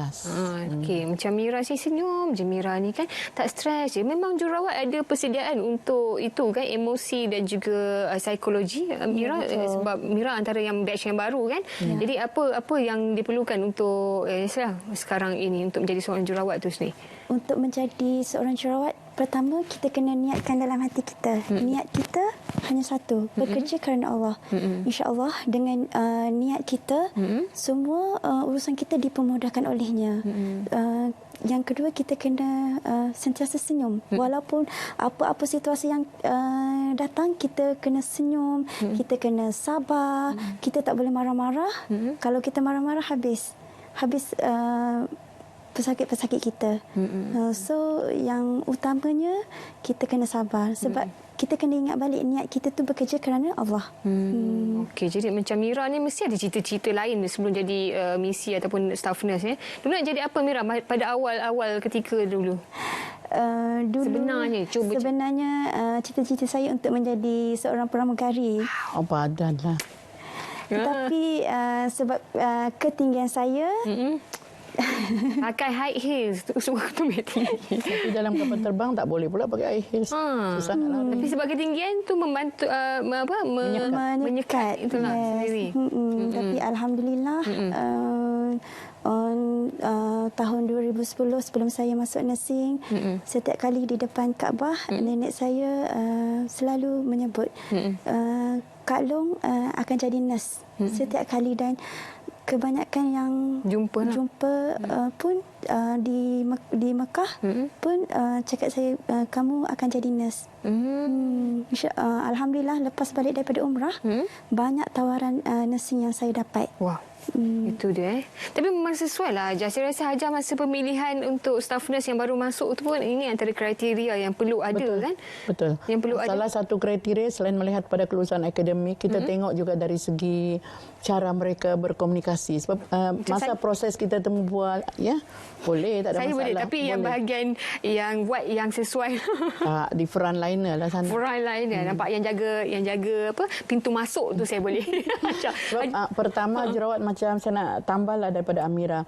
Okey, macam Mira sih senyum je. Mira ni kan tak stres je. Memang jururawat ada persediaan untuk itu kan, emosi dan juga psikologi. Mira, sebab Mira antara yang batch yang baru kan. Jadi apa yang diperlukan untuk sekarang ini untuk menjadi seorang jururawat tu sendiri? Untuk menjadi seorang jururawat, pertama kita kena niatkan dalam hati kita. Niat kita hanya satu, bekerja kerana Allah. InsyaAllah dengan niat kita, semua urusan kita dipermudahkan olehnya. Yang kedua, kita kena sentiasa senyum. Walaupun apa-apa situasi yang datang, kita kena senyum, kita kena sabar, kita tak boleh marah-marah. Kalau kita marah-marah, habis pesakit-pesakit kita. So yang utamanya kita kena sabar, sebab kita kena ingat balik niat kita tu bekerja kerana Allah. Okey, jadi macam Mira ni mesti ada cita-cita lain sebelum jadi misi ataupun staff nurse. Dulu nak jadi apa Mira pada awal-awal ketika dulu? Dulu sebenarnya cita-cita saya untuk menjadi seorang pramugari. Badan lah. Tetapi sebab ketinggian saya, pakai high heels tu suka tumit tinggi. Tapi dalam kapal terbang tak boleh pula pakai high heels. Susah nak lari. Tapi sebab ketinggian tu membantu menyekat itulah sendiri. Tapi alhamdulillah tahun 2010 sebelum saya masuk nursing, setiap kali di depan Kaabah, nenek saya selalu menyebut Kak Long akan jadi nurse setiap kali. Dan kebanyakan yang jumpa pun di Mekah pun cakap saya kamu akan jadi nurse. Alhamdulillah lepas balik daripada umrah banyak tawaran nursing yang saya dapat. Wow. Itu dia. Tapi memang sesuai lah Hajar. Saya rasa Hajar masa pemilihan untuk staff nurse yang baru masuk tu pun ini antara kriteria yang perlu ada. Betul. Kan? Betul. Yang perlu Salah satu kriteria selain melihat pada kelulusan akademik, kita tengok juga dari segi cara mereka berkomunikasi. Sebab masa proses kita temu bual, ya boleh, tak ada saya masalah. Boleh, tapi yang bahagian yang white yang sesuai di frontliner lah sana. Frontliner nampak yang jaga apa pintu masuk tu saya boleh. Sebab pertama jerawat macam saya nak tambahlah daripada Amira.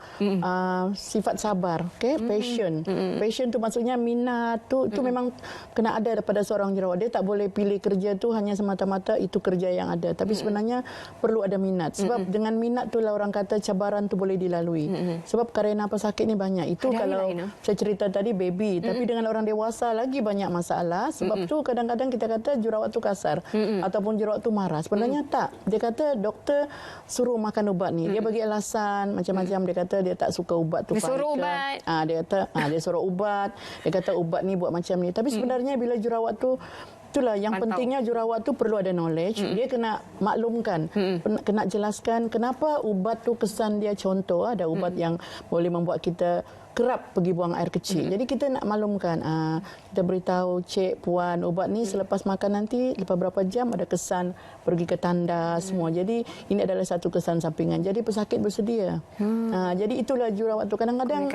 Sifat sabar, okey, passion. Passion tu maksudnya minat tu memang kena ada daripada seorang jerawat. Dia tak boleh pilih kerja tu hanya semata-mata itu kerja yang ada. Tapi sebenarnya perlu ada minat. Sebab dengan minat tu lah orang kata cabaran tu boleh dilalui. Sebab karena pesakit ni banyak. Itu ada kalau saya cerita tadi baby, tapi dengan orang dewasa lagi banyak masalah. Sebab tu kadang-kadang kita kata jerawat tu kasar ataupun jerawat tu marah. Sebenarnya tak. Dia kata doktor suruh makan ubat ni. Dia bagi alasan macam-macam. Dia kata dia tak suka ubat tu. Dia suruh ubat. Dia kata dia suruh ubat. Dia kata ubat ni buat macam ni. Tapi sebenarnya bila jerawat tu, itulah yang pentingnya jerawat tu perlu ada knowledge. Dia kena maklumkan, kena jelaskan kenapa ubat tu kesan dia. Contoh ada ubat yang boleh membuat kita kerap pergi buang air kecil. Jadi kita nak maklumkan, kita beritahu cik puan ubat ni selepas makan nanti lepas berapa jam ada kesan pergi ke tanda semua. Jadi ini adalah satu kesan sampingan. Jadi pesakit bersedia. Jadi itulah jerawat tu kadang-kadang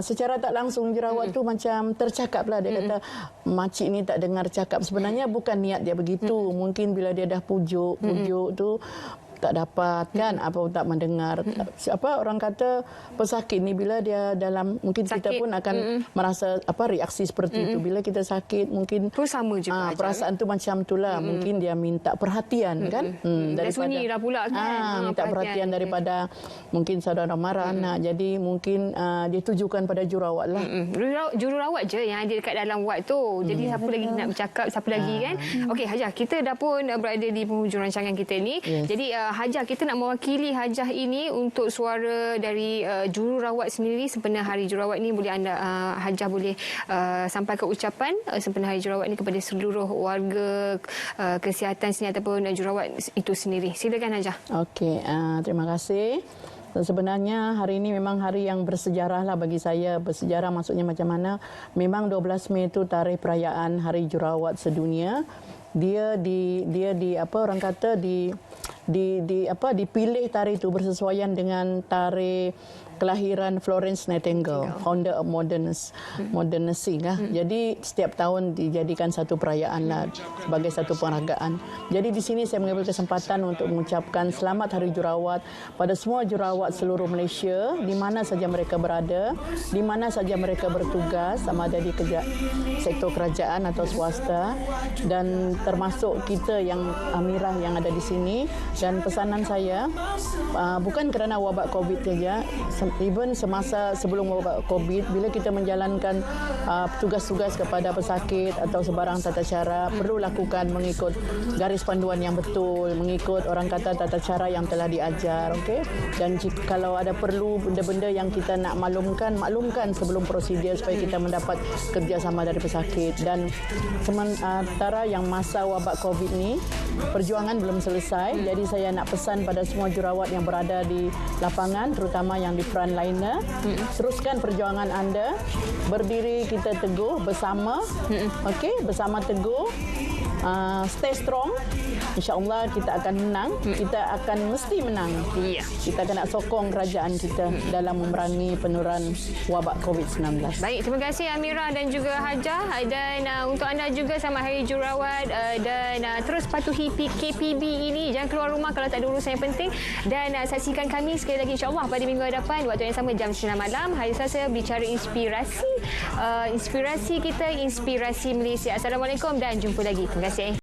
secara tak langsung jerawat tu macam tercakap lah. Dia kata makcik ni tak dengar cakap. Sebenarnya bukan niat dia begitu. Mungkin bila dia dah pujuk tu tak dapat kan apa tak mendengar. Apa orang kata pesakit ni bila dia dalam mungkin kita pun akan merasa reaksi seperti itu bila kita sakit mungkin sama juga perasaan tu macam itulah. Mungkin dia minta perhatian kan daripada sunyi lah pula kan minta perhatian daripada mungkin saudara mara anak. Jadi mungkin dia tujukan pada jurawat lah. Jururawat je yang ada dekat dalam wad tu. Jadi siapa lagi nak bercakap, siapa lagi kan. Okey Hajah, kita dah pun berada di penghujung rancangan kita ni. Jadi Hajah, kita nak mewakili Hajah ini untuk suara dari jururawat sendiri. Sempena Hari Jururawat ni boleh anda Hajah boleh sampaikan ucapan sempena Hari Jururawat ni kepada seluruh warga kesihatan sini ataupun jururawat itu sendiri. Silakan Hajah. Okey, terima kasih. Sebenarnya hari ini memang hari yang bersejarah lah bagi saya. Bersejarah maksudnya macam mana? Memang 12 Mei itu tarikh perayaan Hari Jururawat sedunia. Dia apa orang kata dipilih tarikh itu bersesuaian dengan tarikh kelahiran Florence Nightingale, founder of modern nursing lah. Jadi setiap tahun dijadikan satu perayaan lah sebagai satu penghargaan. Jadi di sini saya mengambil kesempatan untuk mengucapkan selamat Hari Jururawat pada semua jururawat seluruh Malaysia, di mana saja mereka berada, di mana saja mereka bertugas, sama ada di sektor kerajaan atau swasta, dan termasuk kita yang Amirah yang ada di sini. Dan pesanan saya bukan kerana wabak COVID saja, even semasa sebelum wabak COVID, bila kita menjalankan tugas-tugas kepada pesakit atau sebarang tata cara, perlu lakukan mengikut garis panduan yang betul, mengikut orang kata tata cara yang telah diajar. Okay? Dan kalau ada perlu benda-benda yang kita nak maklumkan sebelum prosedur supaya kita mendapat kerjasama dari pesakit. Dan sementara yang masa wabak COVID ni, perjuangan belum selesai. Jadi saya nak pesan pada semua jururawat yang berada di lapangan, terutama yang di frontliner, teruskan perjuangan anda, berdiri kita teguh bersama, okey, bersama teguh, stay strong. InsyaAllah kita akan menang, kita akan mesti menang. Kita akan nak sokong kerajaan kita dalam memerangi penurunan wabak COVID-19. Baik, terima kasih Amira dan juga Hajah. Dan untuk anda juga selamat Hari Jururawat, dan terus patuhi KPB ini. Jangan keluar rumah kalau tak ada urusan yang penting. Dan saksikan kami sekali lagi insyaAllah pada minggu hadapan waktu yang sama jam 9 malam. Hari Selasa bicara inspirasi. Inspirasi kita, inspirasi Malaysia. Assalamualaikum dan jumpa lagi. Terima kasih.